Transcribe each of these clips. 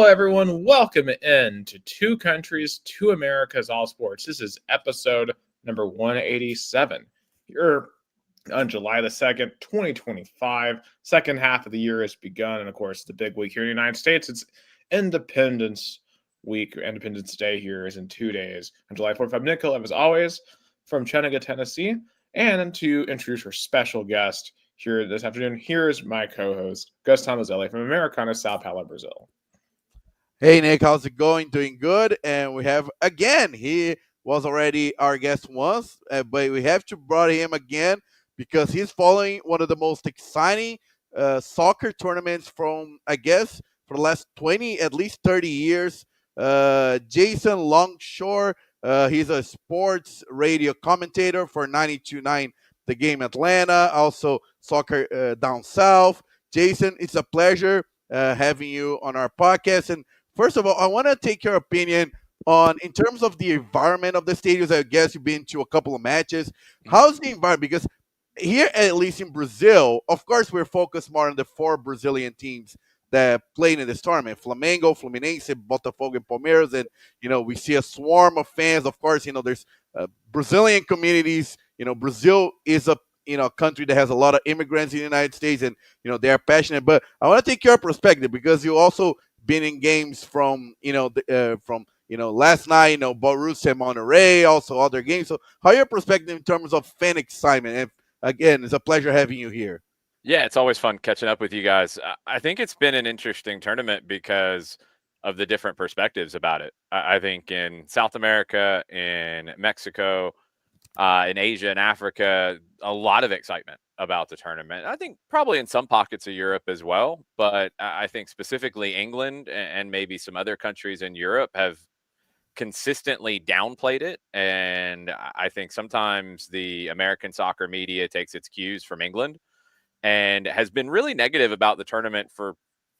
everyone. Welcome in to Two Countries, Two Americas All Sports. This is episode number 187. Here on July the 2nd, 2025. Second half of the year has begun. And of course, the big week here in the United States, it's Independence Week. Independence Day here is in 2 days. On July 4th, I'm Nick Hill, as always, from Chattanooga, Tennessee. And to introduce our special guest here this afternoon, here's my co-host, Gus Tomazelli from Americana, Sao Paulo, Brazil. Hey Nick, how's it going? Doing good. And we have again, he was already our guest once, but we have to brought him again because he's following one of the most exciting soccer tournaments from, I guess, for the last 20, at least 30 years. Jason Longshore, he's a sports radio commentator for 92.9 The Game Atlanta, also soccer down south. Jason, it's a pleasure having you on our podcast. And first of all, I want to take your opinion on, in terms of the environment of the stadiums. I guess you've been to a couple of matches. How's the environment? Because here, at least in Brazil, of course, we're focused more on the four Brazilian teams that played in this tournament: Flamengo, Fluminense, Botafogo, and Palmeiras. And we see a swarm of fans. Of course, there's Brazilian communities. Brazil is a country that has a lot of immigrants in the United States, and they are passionate. But I want to take your perspective because you also been in games from last night, Borussia Monterrey, also other games. So how your perspective in terms of fan excitement? And again, it's a pleasure having you here. Yeah, it's always fun catching up with you guys. I think it's been an interesting tournament because of the different perspectives about it. I think in South America, in Mexico, in Asia and Africa, a lot of excitement about the tournament. I think probably in some pockets of Europe as well, but I think specifically England and maybe some other countries in Europe have consistently downplayed it. And I think sometimes the American soccer media takes its cues from England and has been really negative about the tournament for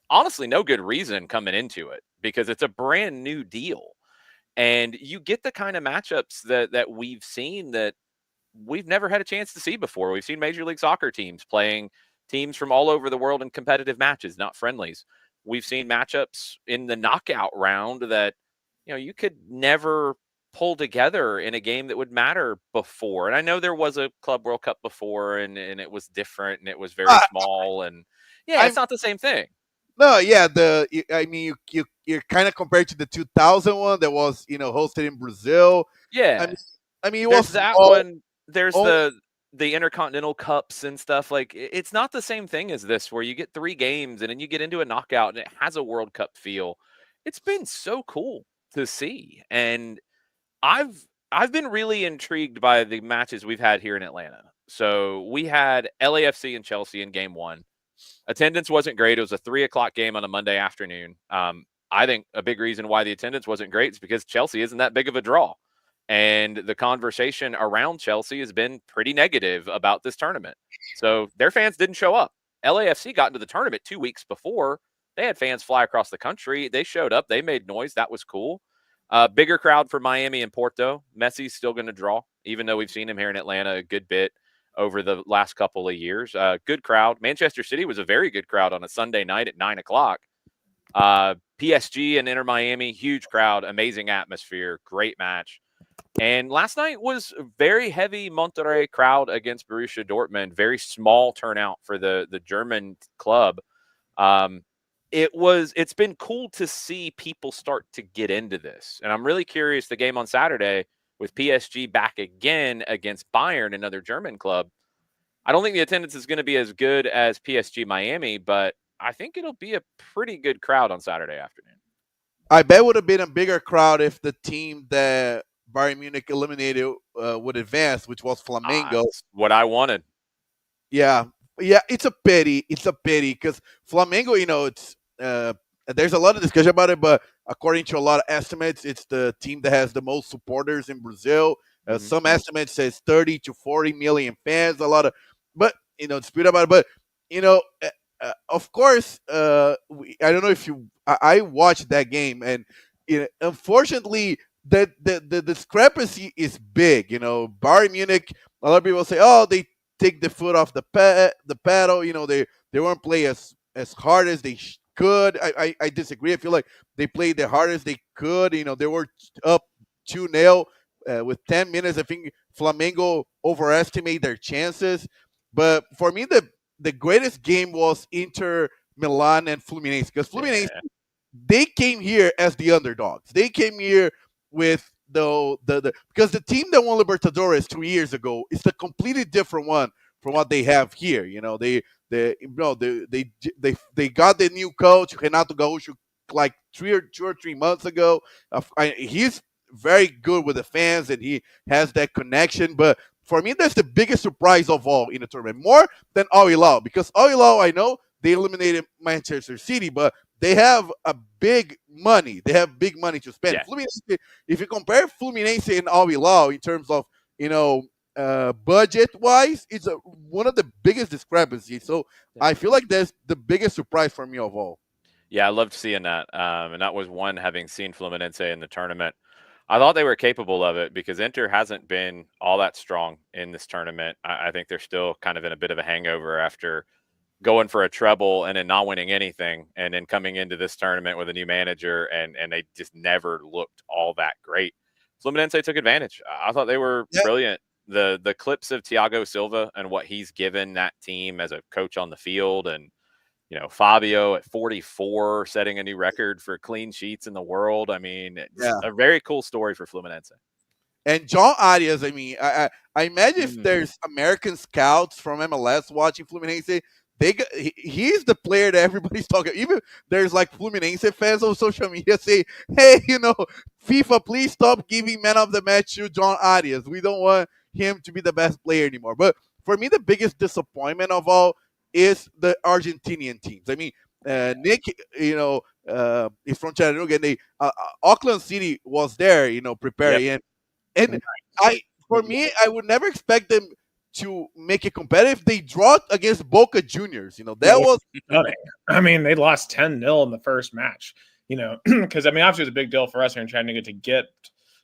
honestly no good reason coming into it, because it's a brand new deal. And you get the kind of matchups that we've seen that we've never had a chance to see before. We've seen Major League Soccer teams playing teams from all over the world in competitive matches, not friendlies. We've seen matchups in the knockout round that, you could never pull together in a game that would matter before. And I know there was a Club World Cup before and it was different and it was very small. And it's not the same thing. No, yeah, you're kind of compared to the 2000 one that was hosted in Brazil. Yeah, I mean it there's was that one. There's the Intercontinental Cups and stuff. Like, it's not the same thing as this, where you get 3 games and then you get into a knockout and it has a World Cup feel. It's been so cool to see, and I've been really intrigued by the matches we've had here in Atlanta. So we had LAFC and Chelsea in game 1. Attendance wasn't great. It was a 3:00 game on a Monday afternoon. I think a big reason why the attendance wasn't great is because Chelsea isn't that big of a draw. And the conversation around Chelsea has been pretty negative about this tournament. So their fans didn't show up. LAFC got into the tournament 2 weeks before. They had fans fly across the country. They showed up. They made noise. That was cool. Bigger crowd for Miami and Porto. Messi's still going to draw, even though we've seen him here in Atlanta a good bit over the last couple of years. Good crowd. Manchester City was a very good crowd on a Sunday night at 9:00. PSG and Inter Miami, huge crowd, amazing atmosphere, great match. And last night was a very heavy Monterrey crowd against Borussia Dortmund. Very small turnout for the German club. It's been cool to see people start to get into this. And I'm really curious, the game on Saturday with PSG back again against Bayern, another German club. I don't think the attendance is going to be as good as PSG Miami, but I think it'll be a pretty good crowd on Saturday afternoon. I bet would have been a bigger crowd if the team that Bayern Munich eliminated would advance, which was Flamengo. That's what I wanted. Yeah, it's a pity. It's a pity because Flamengo, it's there's a lot of discussion about it, but according to a lot of estimates, it's the team that has the most supporters in Brazil. Some estimates says 30 to 40 million fans. A lot of, but dispute about it. But of course, I don't know if I watched that game, and unfortunately, the discrepancy is big. Bayern Munich. A lot of people say, "Oh, they take the foot off the pedal." They weren't playing as hard as they could. I disagree. I feel like they played the hardest they could. They were up 2-0 with 10 minutes. I think Flamengo overestimate their chances. But for me, the greatest game was Inter Milan and Fluminense, because Fluminense, Yeah. they came here as the underdogs. They came here with the because the team that won Libertadores 2 years ago is a completely different one from what they have here. They got the new coach Renato Gaúcho like 2 or 3 months ago. He's very good with the fans and he has that connection. But for me, that's the biggest surprise of all in the tournament, more than Al Hilal, because Al Hilal, I know they eliminated Manchester City, but they have a big money. They have big money to spend. Yeah. Fluminense, if you compare Fluminense and Al Hilal in terms of budget wise, it's one of the biggest discrepancies. So I feel like that's the biggest surprise for me of all. Yeah, I loved seeing that. And that was one, having seen Fluminense in the tournament. I thought they were capable of it because Inter hasn't been all that strong in this tournament. I think they're still kind of in a bit of a hangover after going for a treble and then not winning anything, and then coming into this tournament with a new manager, and they just never looked all that great. Fluminense took advantage. I thought they were brilliant. The clips of Thiago Silva and what he's given that team as a coach on the field, and Fabio at 44 setting a new record for clean sheets in the world. I mean, it's a very cool story for Fluminense. And John Arias, I mean, I imagine if there's American scouts from MLS watching Fluminense, he's the player that everybody's talking. Even there's like Fluminense fans on social media say, "Hey, FIFA, please stop giving man of the match to John Arias. We don't want him to be the best player anymore." But for me, the biggest disappointment of all is the Argentinian teams. I mean, Nick, is from Chattanooga, and Auckland City was there, preparing. And for me, I would never expect them to make it competitive. They draw against Boca Juniors. That was funny. I mean, they lost 10-0 in the first match. Because obviously it's a big deal for us here in Chattanooga to get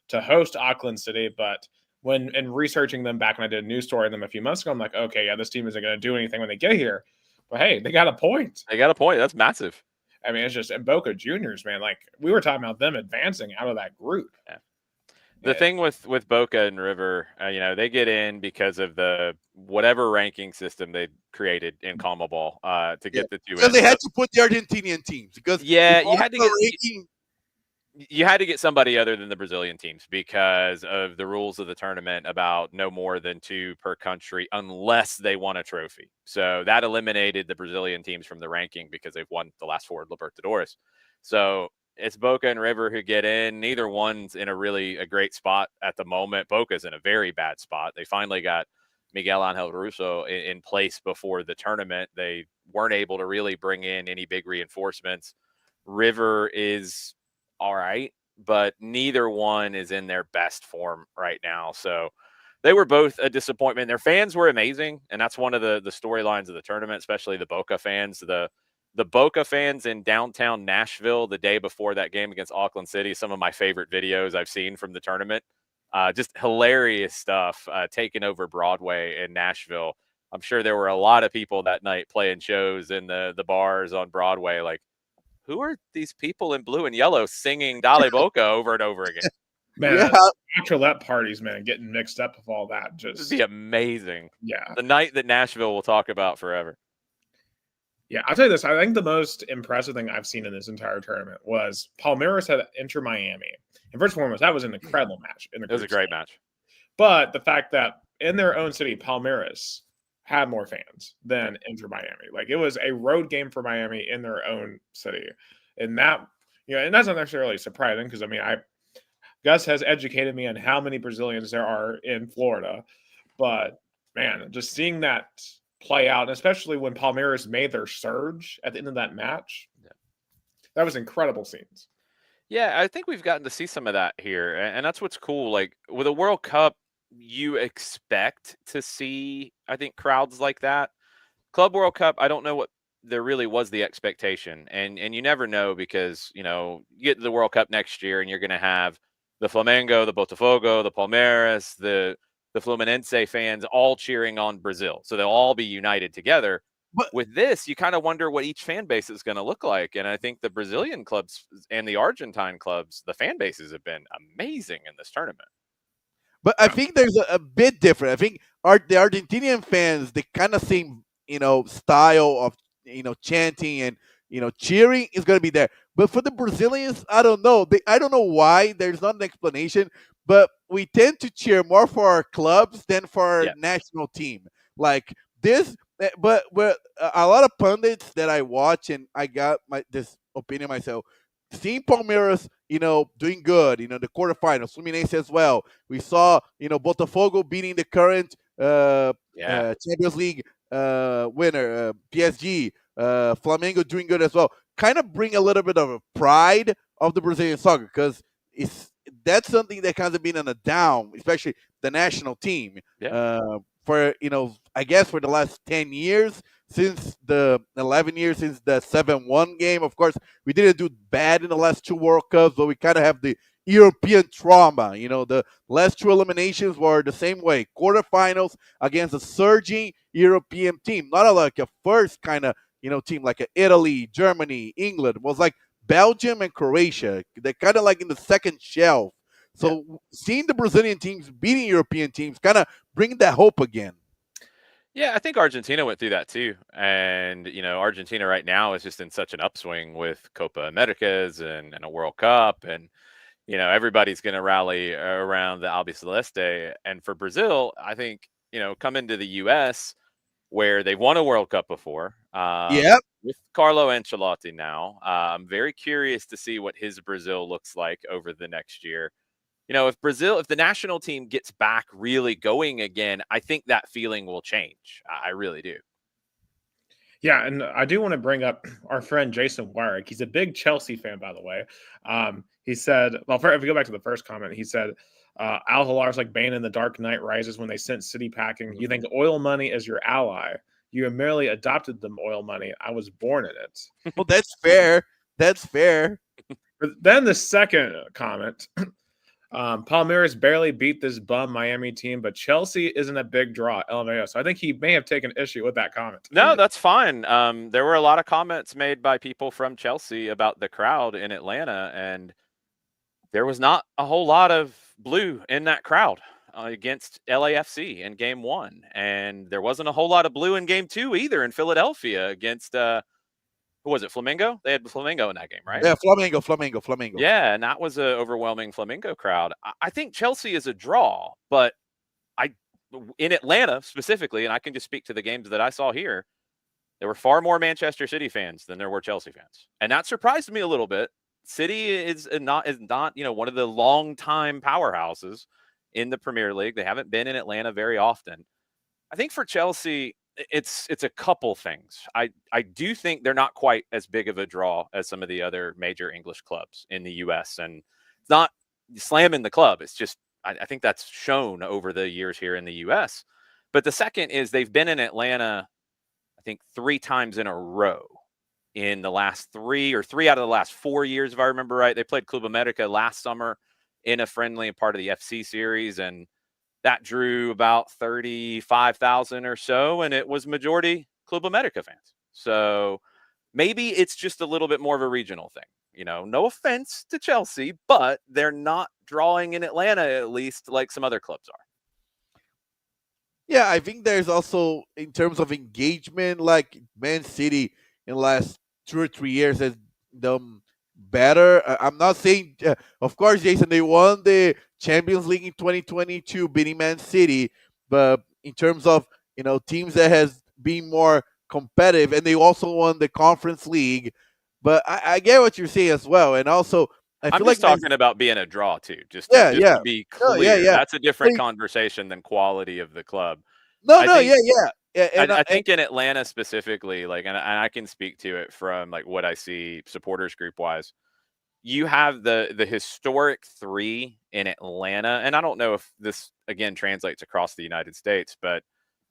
to host Auckland City. But when researching them back when I did a news story on them a few months ago, I'm like, okay, yeah, this team isn't going to do anything when they get here. But hey, they got a point. They got a point. That's massive. I mean, it's just and Boca Juniors, man. Like we were talking about them advancing out of that group. Yeah. The thing with Boca and River, they get in because of the whatever ranking system they created in CONMEBOL to get the two. Because they had to put the Argentinian teams because you had to get somebody other than the Brazilian teams because of the rules of the tournament about no more than 2 per country unless they won a trophy. So that eliminated the Brazilian teams from the ranking because they've won the last 4 Libertadores. So it's Boca and River who get in. Neither one's in a great spot at the moment. Boca's in a very bad spot. They finally got Miguel Angel Russo in place before the tournament. They weren't able to really bring in any big reinforcements. River is all right, but neither one is in their best form right now. So they were both a disappointment. Their fans were amazing, and that's one of the storylines of the tournament, especially the Boca fans. The Boca fans in downtown Nashville the day before that game against Auckland City, some of my favorite videos I've seen from the tournament. Just hilarious stuff taking over Broadway in Nashville. I'm sure there were a lot of people that night playing shows in the bars on Broadway. Like, who are these people in blue and yellow singing Dale Boca over and over again? Man, bachelorette parties, man, getting mixed up with all that. Just be amazing. Yeah. The night that Nashville will talk about forever. Yeah, I'll tell you this. I think the most impressive thing I've seen in this entire tournament was Palmeiras had Inter Miami. And first and foremost, that was an incredible match. It was a great match. But the fact that in their own city, Palmeiras had more fans than Inter Miami. Like it was a road game for Miami in their own city. And that, and that's not necessarily surprising because Gus has educated me on how many Brazilians there are in Florida. But man, just seeing that play out, and especially when Palmeiras made their surge at the end of that match, that was incredible scenes. Yeah, I think we've gotten to see some of that here, and that's what's cool. Like with a World Cup, you expect to see, I think, crowds like that. Club World Cup, I don't know what there really was the expectation, and you never know because you get to the World Cup next year, and you're going to have the Flamengo, the Botafogo, the Palmeiras, the Fluminense fans all cheering on Brazil, so they'll all be united together. with this, you kind of wonder what each fan base is going to look like. And I think the Brazilian clubs and the Argentine clubs, the fan bases have been amazing in this tournament. But I think there's a bit different. I think the Argentinian fans, the kind of same, style of, chanting and, cheering is going to be there. But for the Brazilians, I don't know. I don't know why. There's not an explanation. But we tend to cheer more for our clubs than for our national team. Like this, but a lot of pundits that I watch, and I got this opinion myself. Seeing Palmeiras, doing good, the quarterfinals, Fluminense as well. We saw, Botafogo beating the current Champions League winner, PSG, Flamengo doing good as well. Kind of bring a little bit of a pride of the Brazilian soccer, because that's something that kind of been on a down, especially the national team. For I guess for the last 10 years, since the 11 years since the 7-1 game. Of course, we didn't do bad in the last two World Cups, but we kind of have the European trauma. The last two eliminations were the same way: quarterfinals against a surging European team, not like a first kind of team like Italy, Germany, England. It was like Belgium and Croatia. They're kind of like in the second shelf. So seeing the Brazilian teams beating European teams kind of bring that hope again. Yeah, I think Argentina went through that too. And, Argentina right now is just in such an upswing with Copa Americas and a World Cup. And, everybody's going to rally around the Albiceleste. And for Brazil, I think, coming to the U.S., where they've won a World Cup before, with Carlo Ancelotti now, I'm very curious to see what his Brazil looks like over the next year. If the national team gets back really going again, I think that feeling will change. I really do. Yeah, and I do want to bring up our friend Jason Warwick. He's a big Chelsea fan, by the way. He said, well, if we go back to the first comment, he said, Al Hilar's like Bane in The Dark Knight Rises when they sent City packing. You think oil money is your ally. You have merely adopted them oil money. I was born in it. Well, that's fair. That's fair. But then the second comment, Palmeiras barely beat this bum Miami team, but Chelsea isn't a big draw, LMAO. So I think he may have taken issue with that comment. No, that's fine. There were a lot of comments made by people from Chelsea about the crowd in Atlanta, and there was not a whole lot of blue in that crowd against LAFC in game 1. And there wasn't a whole lot of blue in game 2 either in Philadelphia against who was it? Flamengo? They had Flamengo in that game, right? Yeah, Flamengo. Yeah, and that was an overwhelming Flamengo crowd. I think Chelsea is a draw, but in Atlanta specifically, and I can just speak to the games that I saw here, there were far more Manchester City fans than there were Chelsea fans. And that surprised me a little bit. City is not one of the long-time powerhouses in the Premier League. They haven't been in Atlanta very often. I think for Chelsea, it's a couple things. I do think they're not quite as big of a draw as some of the other major English clubs in the U.S. And it's not slamming the club. It's just I think that's shown over the years here in the U.S. But the second is they've been in Atlanta, I think 3 times in a row in the last 3 out of the last 4 years, if I remember right. They played Club America last summer in a friendly part of the FC series, and that drew about 35,000 or so, and it was majority Club America fans. So maybe it's just a little bit more of a regional thing. No offense to Chelsea, but they're not drawing in Atlanta, at least, like some other clubs are. Yeah, I think there's also, in terms of engagement, like Man City in the last 2 or 3 years has done better. I'm not saying, of course, Jason, they won the Champions League in 2022, beating Man City, but in terms of teams that has been more competitive, and they also won the Conference League. But I get what you're saying as well, and also I'm just talking about being a draw too. Just to be clear, that's a different conversation than quality of the club. I think in Atlanta specifically, and I can speak to it from what I see supporters group wise. You have the historic 3 in Atlanta, and I don't know if this again translates across the United States, but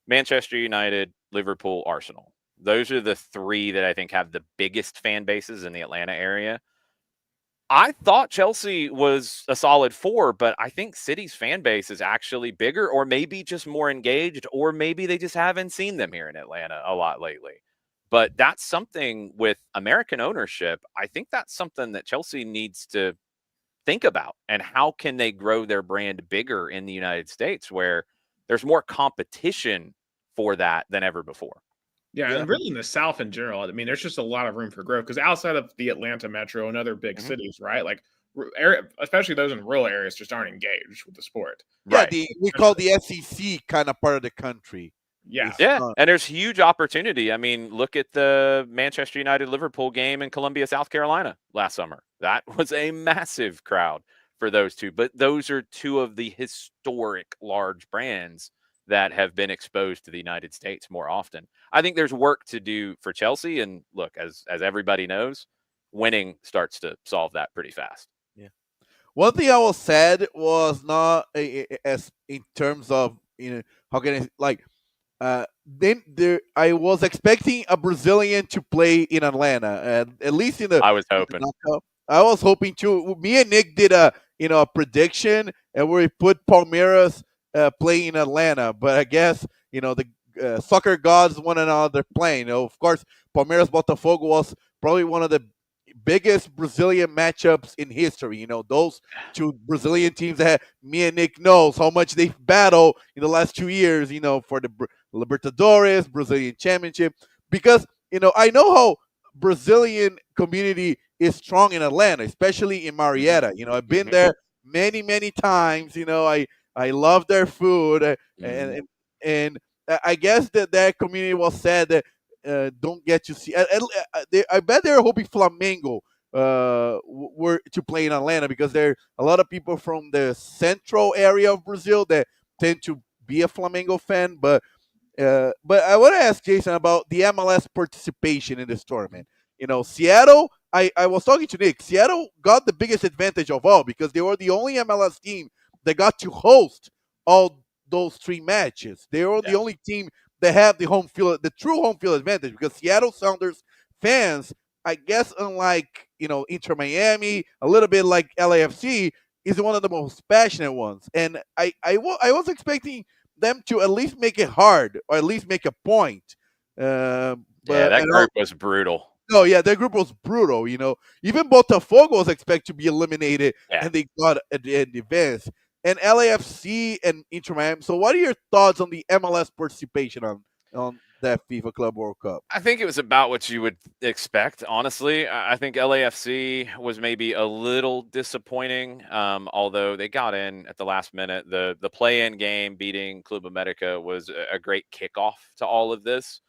Manchester United, Liverpool, Arsenal. Those are the 3 that I think have the biggest fan bases in the Atlanta area. I thought Chelsea was a solid 4, but I think City's fan base is actually bigger, or maybe just more engaged, or maybe they just haven't seen them here in Atlanta a lot lately. But that's something with American ownership. I think that's something that Chelsea needs to think about. And how can they grow their brand bigger in the United States where there's more competition for that than ever before? Yeah, Yeah. and really in the South in general, I mean, there's just a lot of room for growth because outside of the Atlanta metro and other big Hmm. cities, right? Like, especially those in rural areas, just aren't engaged with the sport. Yeah, Right. we call Especially, the SEC kind of part of the country. yeah, It's Yeah, not. and there's huge opportunity. I mean, look at the Manchester United Liverpool game in Columbia, South Carolina last summer. That was a massive crowd for those two. But those are two of the historic large brands that have been exposed to the United States more often. I think there's work to do for Chelsea. And look, as everybody knows, winning starts to solve that pretty fast. Yeah. One thing I was sad was not as in terms of how can I like then there I was expecting a Brazilian to play in Atlanta, and at least I was in the hoping. knockout. I was hoping to. Me and Nick did a prediction, and we put Palmeiras playing in Atlanta, but I guess the soccer gods want another plane. Of course, Palmeiras Botafogo was probably one of the biggest Brazilian matchups in history. Those two Brazilian teams that me and Nick knows how much they've battled in the last 2 years. For the Libertadores, Brazilian Championship, because I know how Brazilian community is strong in Atlanta, especially in Hmm. Marietta. I've been Hmm. there many times. I love their food, Hmm. and I guess that community was sad that don't get to see. I bet they're hoping Flamengo were to play in Atlanta because there are a lot of people from the central area of Brazil that tend to be a Flamengo fan. But I want to ask Jason about the MLS participation in this tournament. Seattle. I was talking to Nick. Seattle got the biggest advantage of all because they were the only MLS team that got to host all those three matches. They were the Yeah. only team that had the true home field advantage because Seattle Sounders fans, I guess, unlike Inter Miami, a little bit like LAFC, is one of the most passionate ones. And I was expecting them to at least make it hard or at least make a point. Yeah, But that group was brutal. no, yeah, their group was brutal. Even Botafogo was expected to be eliminated, Yeah. and they got an advance. And LAFC and Inter Miami. So, what are your thoughts on the MLS participation on that FIFA Club World Cup? I think it was about what you would expect, honestly. I think LAFC was maybe a little disappointing, although they got in at the last minute. The play-in game beating Club America was a great kickoff to all of this.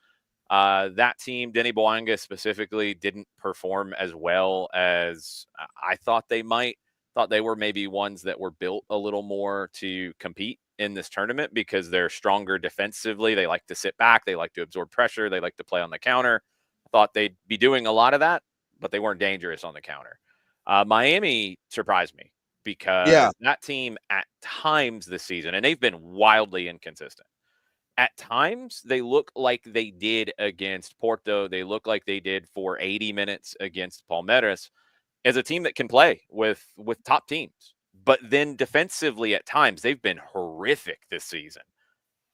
That team, Denny Boanga specifically, didn't perform as well as I thought they might. Thought they were maybe ones that were built a little more to compete in this tournament because they're stronger defensively. They like to sit back. They like to absorb pressure. They like to play on the counter. I thought they'd be doing a lot of that, but they weren't dangerous on the counter. Miami surprised me Yeah, because that team at times this season, and they've been wildly inconsistent at times they look like they did against Porto. They look like they did for 80 minutes against Palmeiras as a team that can play with top teams. But then defensively at times they've been horrific this season.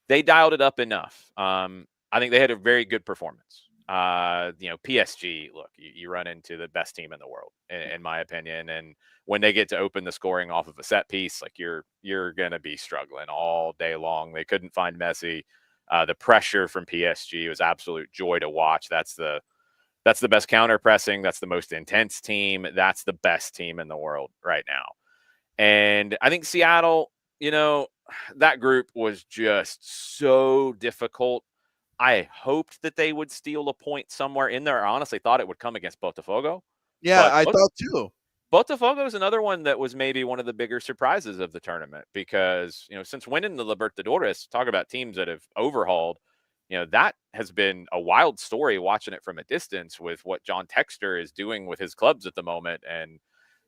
They dialed it up enough. I think they had a very good performance. PSG. Look, you run into the best team in the world, in my opinion. And when they get to open the scoring off of a set piece, like you're gonna be struggling all day long. They couldn't find Messi. The pressure from PSG was absolute joy to watch. That's the best counter pressing. That's the most intense team. That's the best team in the world right now. And I think Seattle, that group was just so difficult. I hoped that they would steal a point somewhere in there. I honestly thought it would come against Botafogo, yeah, but I thought too. Botafogo is another one that was maybe one of the bigger surprises of the tournament because, since winning the Libertadores, talk about teams that have overhauled, that has been a wild story watching it from a distance with what John Texter is doing with his clubs at the moment and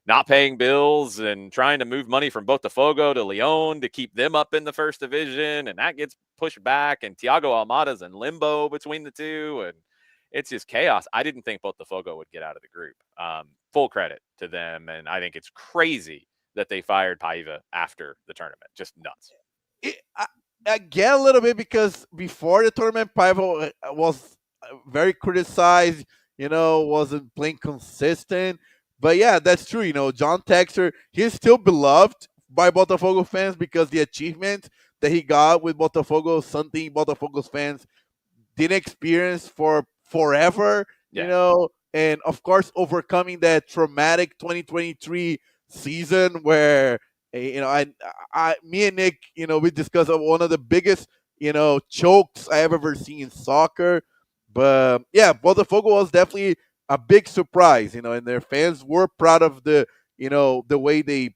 not paying bills and trying to move money from Botafogo to Leon to keep them up in the first division. And that gets pushed back. And Thiago Almada's in limbo between the two. And it's just chaos. I didn't think Botafogo would get out of the group. Full credit to them. And I think it's crazy that they fired Paiva after the tournament. Just nuts. I get a little bit because before the tournament, Paiva was very criticized. Wasn't playing consistent. But yeah, that's true. John Texter, he's still beloved by Botafogo fans because the achievement that he got with Botafogo, something Botafogo's fans didn't experience for forever, and of course overcoming that traumatic 2023 season where me and Nick, we discussed one of the biggest, chokes I have ever seen in soccer. But yeah, Botafogo was definitely a big surprise, and their fans were proud of the way they,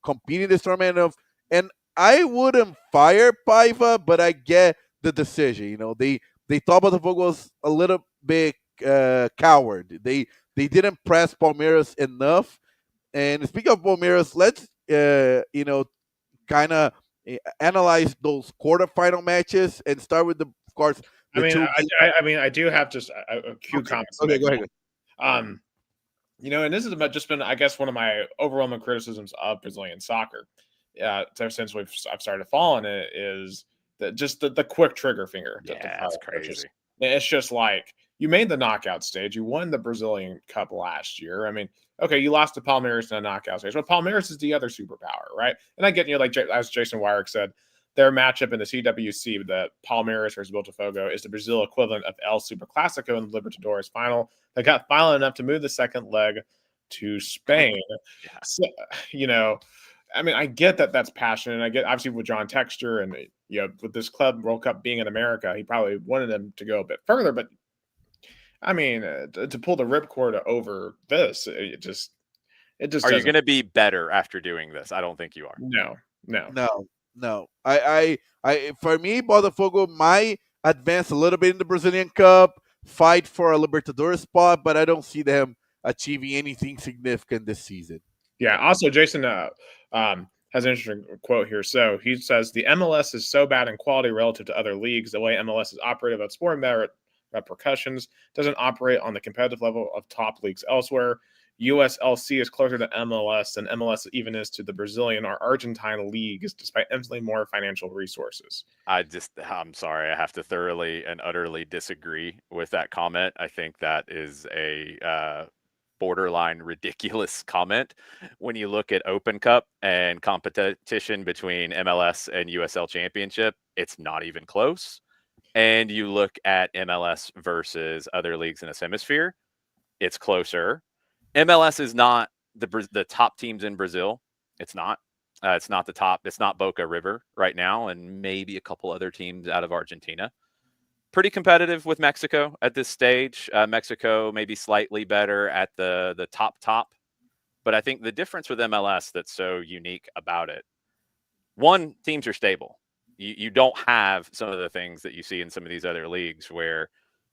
competed in this tournament and I wouldn't fire Paiva, but I get the decision. They thought Botafogo was a little bit coward. They didn't press Palmeiras enough. And speaking of Palmeiras, let's kind of analyze those quarterfinal matches and start with of course, the two. I do have just a few comments. Okay, go ahead. And this has just been, I guess, one of my overwhelming criticisms of Brazilian soccer. Ever since I've started following it is the quick trigger finger. Yeah, that's crazy. It's just like you made the knockout stage. You won the Brazilian Cup last year. I mean, okay, you lost to Palmeiras in a knockout stage, but Palmeiras is the other superpower, right? And I get, like as Jason Wyrick said, their matchup in the CWC, the Palmeiras versus Botafogo, is the Brazil equivalent of El Super Clasico in the Libertadores final. They got violent enough to move the second leg to Spain. Yeah. So, I get that that's passion. I get, obviously, with John Texter and, with this club World Cup being in America, he probably wanted them to go a bit further. But, to pull the ripcord over this, it just Are you going to be better after doing this? I don't think you are. No. I for me, Botafogo might advance a little bit in the Brazilian Cup, fight for a Libertadores spot, but I don't see them achieving anything significant this season. Yeah. Also, Jason has an interesting quote here. So he says the MLS is so bad in quality relative to other leagues. The way MLS is operated about sporting merit repercussions doesn't operate on the competitive level of top leagues elsewhere. USLC is closer to MLS than MLS even is to the Brazilian or Argentine leagues, despite infinitely more financial resources. I'm sorry. I have to thoroughly and utterly disagree with that comment. I think that is a borderline ridiculous comment when you look at Open Cup and competition between MLS and USL Championship. It's not even close. And you look at MLS versus other leagues in this hemisphere, it's closer. MLS is not the top teams in Brazil. It's not. It's not the top. It's not Boca River right now, and maybe a couple other teams out of Argentina. Pretty competitive with Mexico at this stage. Mexico maybe slightly better at the top. But I think the difference with MLS that's so unique about it, one, teams are stable. You don't have some of the things that you see in some of these other leagues where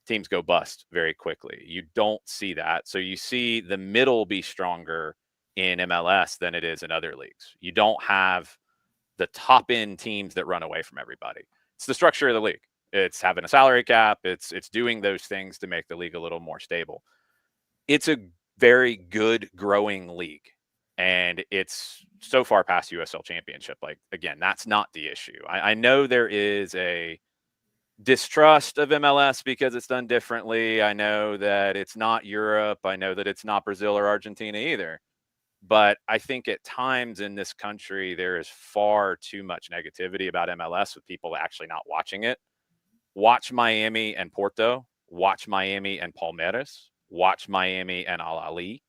teams go bust very quickly. You don't see that. So you see the middle be stronger in MLS than it is in other leagues. You don't have the top end teams that run away from everybody. It's the structure of the league. It's having a salary cap. It's doing those things to make the league a little more stable. It's a very good growing league. And it's so far past USL Championship. Like, again, that's not the issue. I know there is a distrust of MLS because it's done differently. I know that it's not Europe. I know that it's not Brazil or Argentina either. But I think at times in this country, there is far too much negativity about MLS with people actually not watching it. Watch Miami and Porto. Watch Miami and Palmeiras. Watch Miami and Al Ahly.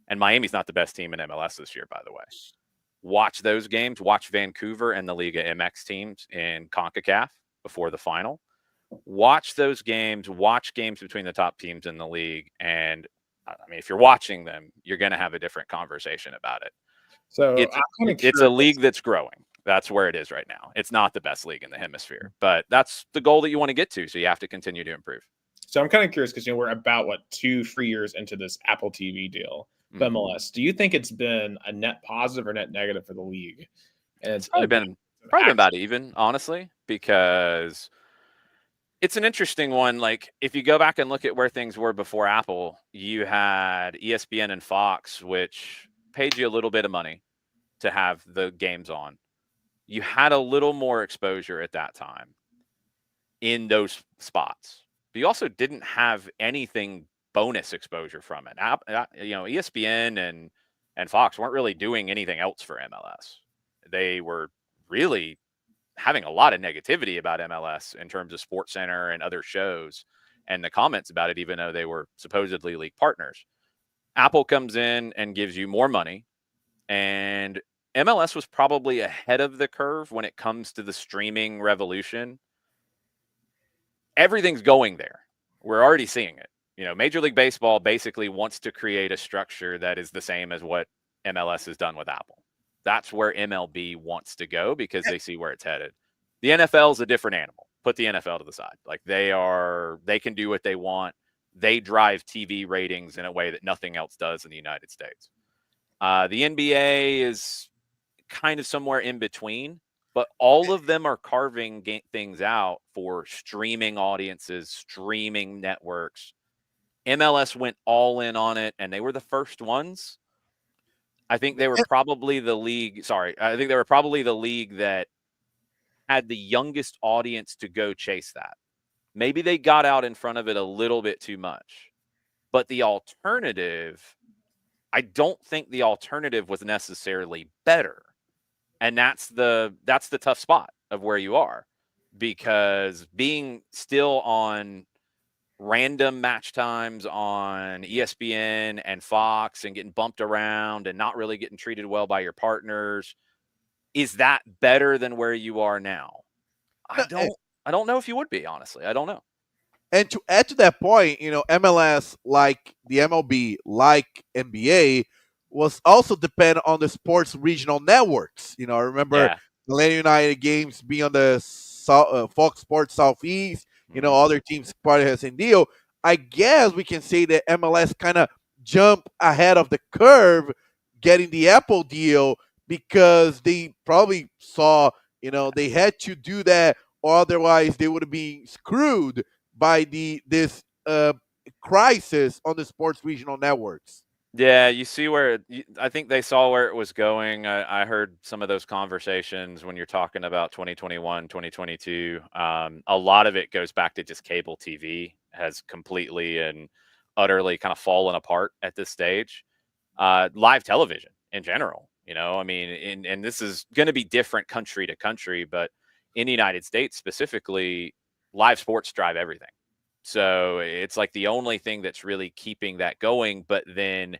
And Miami's not the best team in MLS this year, by the way. Watch those games. Watch Vancouver and the Liga MX teams in CONCACAF before the final. Watch those games. Watch games between the top teams in the league. And, if you're watching them, you're going to have a different conversation about it. So it's a league that's growing. That's where it is right now. It's not the best league in the hemisphere, but that's the goal that you want to get to. So you have to continue to improve. So I'm kind of curious because, we're about 2-3 years into this Apple TV deal. MLS. Do you think it's been a net positive or net negative for the league? And it's probably been about even, honestly, because it's an interesting one. Like, if you go back and look at where things were before Apple, you had ESPN and Fox, which paid you a little bit of money to have the games on. You had a little more exposure at that time in those spots but you also didn't have anything bonus exposure from it. ESPN and Fox weren't really doing anything else for MLS. They were really having a lot of negativity about MLS in terms of SportsCenter and other shows and the comments about it, even though they were supposedly league partners. Apple comes in and gives you more money, and MLS was probably ahead of the curve when it comes to the streaming revolution. Everything's going there. We're already seeing it. Major League Baseball basically wants to create a structure that is the same as what MLS has done with Apple. That's where MLB wants to go because they see where it's headed. The NFL is a different animal. Put the NFL to the side. Like they can do what they want. They drive TV ratings in a way that nothing else does in the United States. The NBA is kind of somewhere in between, but all of them are carving things out for streaming audiences, streaming networks. MLS went all in on it, and they were the first ones. I think they were probably the league. I think they were probably the league that had the youngest audience to go chase that. Maybe they got out in front of it a little bit too much. But the alternative, I don't think the alternative was necessarily better. And that's the tough spot of where you are, because being still on random match times on ESPN and Fox and getting bumped around and not really getting treated well by your partners, is that better than where you are now? I don't know if you would be, honestly. I don't know. And to add to that point, MLS, like the MLB, like NBA, was also dependent on the sports regional networks. I remember the Atlanta United games being on the Fox Sports Southeast. Other teams probably has a deal. I guess we can say that MLS kind of jumped ahead of the curve getting the Apple deal because they probably saw, they had to do that, or otherwise they would have been screwed by this crisis on the sports regional networks. Yeah, you see I think they saw where it was going. I heard some of those conversations when you're talking about 2021, 2022. A lot of it goes back to just cable TV has completely and utterly kind of fallen apart at this stage. Live television in general, and this is going to be different country to country, but in the United States specifically, live sports drive everything. So it's like the only thing that's really keeping that going. But then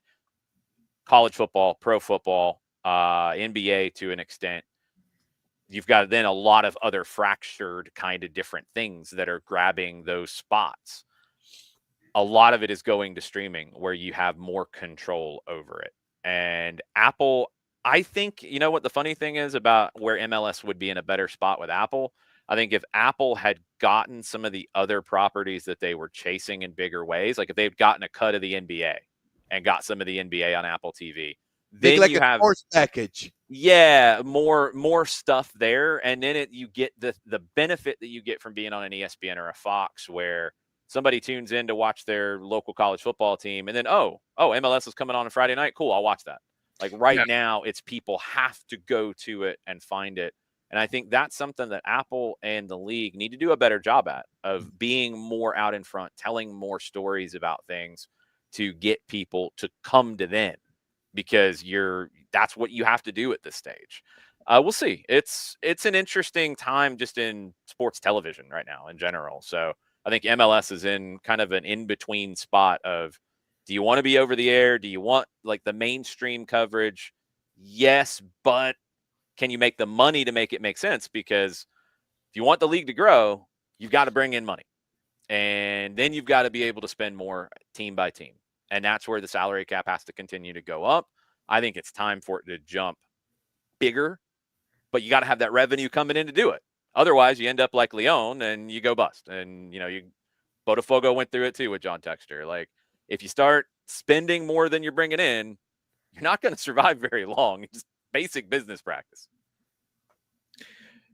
college football, pro football, NBA to an extent, you've got then a lot of other fractured kind of different things that are grabbing those spots. A lot of it is going to streaming where you have more control over it. And Apple, I think, what the funny thing is about where MLS would be in a better spot with Apple, I think if Apple had gotten some of the other properties that they were chasing in bigger ways, like if they'd gotten a cut of the NBA and got some of the NBA on Apple TV, then like you a have sports package. Yeah, more stuff there, and then you get the benefit that you get from being on an ESPN or a Fox, where somebody tunes in to watch their local college football team, and then MLS is coming on a Friday night. Cool, I'll watch that. Like now, it's people have to go to it and find it. And I think that's something that Apple and the league need to do a better job at, of being more out in front, telling more stories about things to get people to come to them, because that's what you have to do at this stage. We'll see. It's an interesting time just in sports television right now in general. So I think MLS is in kind of an in-between spot of, do you want to be over the air? Do you want like the mainstream coverage? Yes, but can you make the money to make it make sense? Because if you want the league to grow, you've got to bring in money. And then you've got to be able to spend more team by team. And that's where the salary cap has to continue to go up. I think it's time for it to jump bigger, but you got to have that revenue coming in to do it. Otherwise, you end up like Leon and you go bust. And, Botafogo went through it too with John Textor. Like, if you start spending more than you're bringing in, you're not going to survive very long. It's just basic business practice.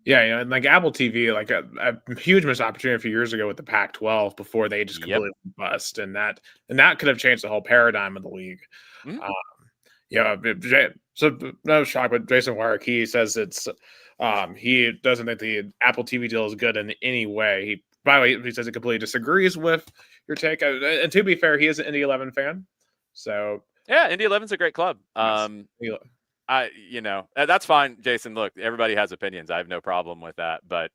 Yeah, and like Apple TV, like a huge missed opportunity a few years ago with the Pac-12 before they just completely bust, and that could have changed the whole paradigm of the league. Mm-hmm. So no shock, but Jason Warwick, he says it's he doesn't think the Apple TV deal is good in any way. By the way, he says he completely disagrees with your take. And to be fair, he is an Indy 11 fan. So yeah, Indy 11's a great club. yes. That's fine, Jason. Look, everybody has opinions. I have no problem with that, but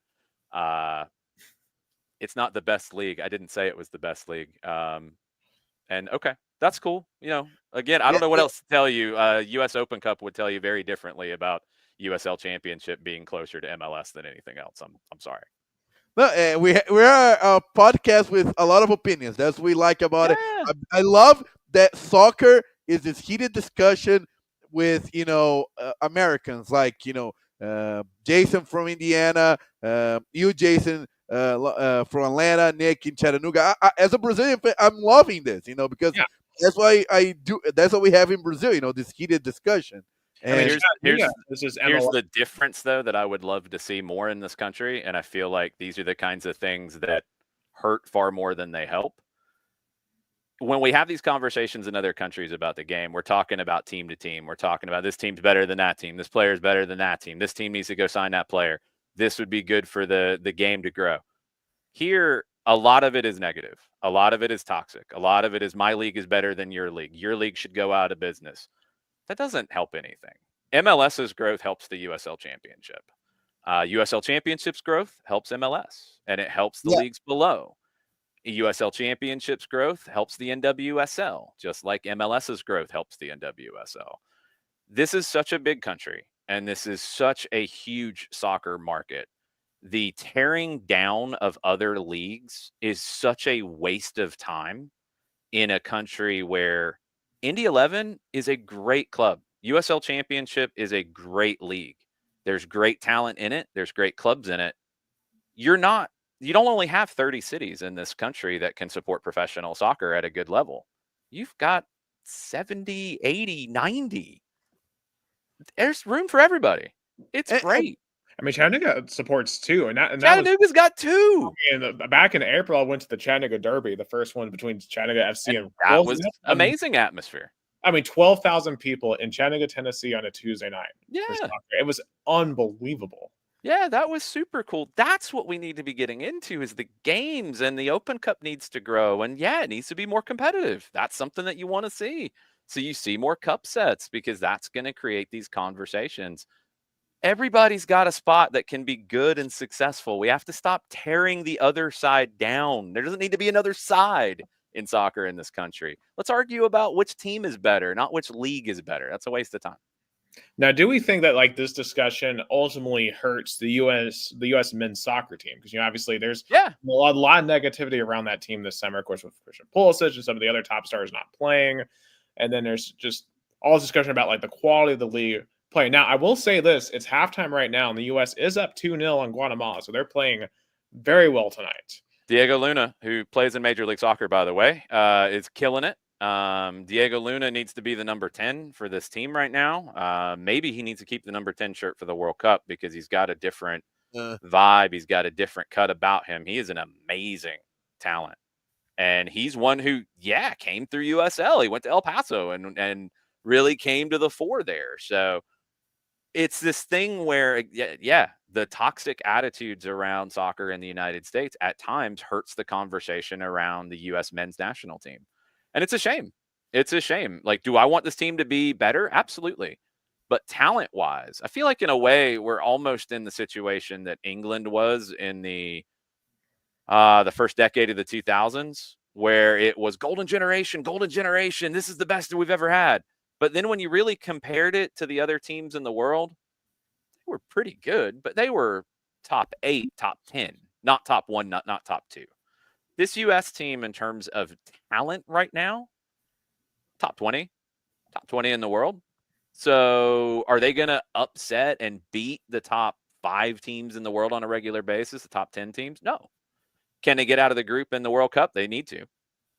it's not the best league. I didn't say it was the best league. And okay, that's cool. Again, I don't know what else to tell you. U.S. Open Cup would tell you very differently about USL Championship being closer to MLS than anything else. I'm sorry. No, we are a podcast with a lot of opinions. That's what we like about it. Yeah. I love that soccer is this heated discussion with Americans like Jason from Indiana, you Jason from Atlanta, Nick in Chattanooga. As a Brazilian fan, I'm loving this, because Yeah. that's why I do. That's what we have in Brazil, this heated discussion. And here's this is here's the difference, though, that I would love to see more in this country, and I feel like these are the kinds of things that hurt far more than they help. When we have these conversations in other countries about the game, we're talking about team to team. We're talking about this team's better than that team. This player is better than that team. This team needs to go sign that player. This would be good for the game to grow. Here, a lot of it is negative. A lot of it is toxic. A lot of it is my league is better than your league. Your league should go out of business. That doesn't help anything. MLS's growth helps the USL Championship. USL Championship's growth helps MLS, and it helps the leagues below. USL Championships growth helps the NWSL, just like MLS's growth helps the NWSL. This is such a big country, and this is such a huge soccer market. The tearing down of other leagues is such a waste of time in a country where Indy 11 is a great club. USL Championship is a great league. There's great talent in it. There's great clubs in it. You don't only have 30 cities in this country that can support professional soccer at a good level. You've got 70, 80, 90. There's room for everybody. It's great. I mean, Chattanooga supports two, and that Chattanooga's got two. Back in April, I went to the Chattanooga Derby, the first one between Chattanooga FC and that was amazing atmosphere. I mean, 12,000 people in Chattanooga, Tennessee on a Tuesday night. Yeah, it was unbelievable. Yeah, that was super cool. That's what we need to be getting into is the games, and the Open Cup needs to grow. And yeah, it needs to be more competitive. That's something that you want to see. So you see more cup sets because that's going to create these conversations. Everybody's got a spot that can be good and successful. We have to stop tearing the other side down. There doesn't need to be another side in soccer in this country. Let's argue about which team is better, not which league is better. That's a waste of time. Now, do we think that this discussion ultimately hurts the U.S. men's soccer team? Because obviously there's a lot of negativity around that team this summer, of course, with Christian Pulisic and some of the other top stars not playing, and then there's just all this discussion about the quality of the league play. Now, I will say this: it's halftime right now, and the U.S. is up 2-0 on Guatemala, so they're playing very well tonight. Diego Luna, who plays in Major League Soccer, by the way, is killing it. Diego Luna needs to be the number 10 for this team right now. Maybe he needs to keep the number 10 shirt for the World Cup because he's got a different vibe. He's got a different cut about him. He is an amazing talent. And he's one who, came through USL. He went to El Paso and really came to the fore there. So it's this thing where, the toxic attitudes around soccer in the United States at times hurts the conversation around the U.S. men's national team. And it's a shame. It's a shame. Do I want this team to be better? Absolutely. But talent-wise, I feel like in a way we're almost in the situation that England was in the first decade of the 2000s, where it was golden generation. This is the best that we've ever had. But then when you really compared it to the other teams in the world, they were pretty good, but they were top 8, top 10, not top 1, not top 2. This U.S. team, in terms of talent right now, top 20 in the world. So are they going to upset and beat the top 5 teams in the world on a regular basis, the top 10 teams? No. Can they get out of the group in the World Cup? They need to.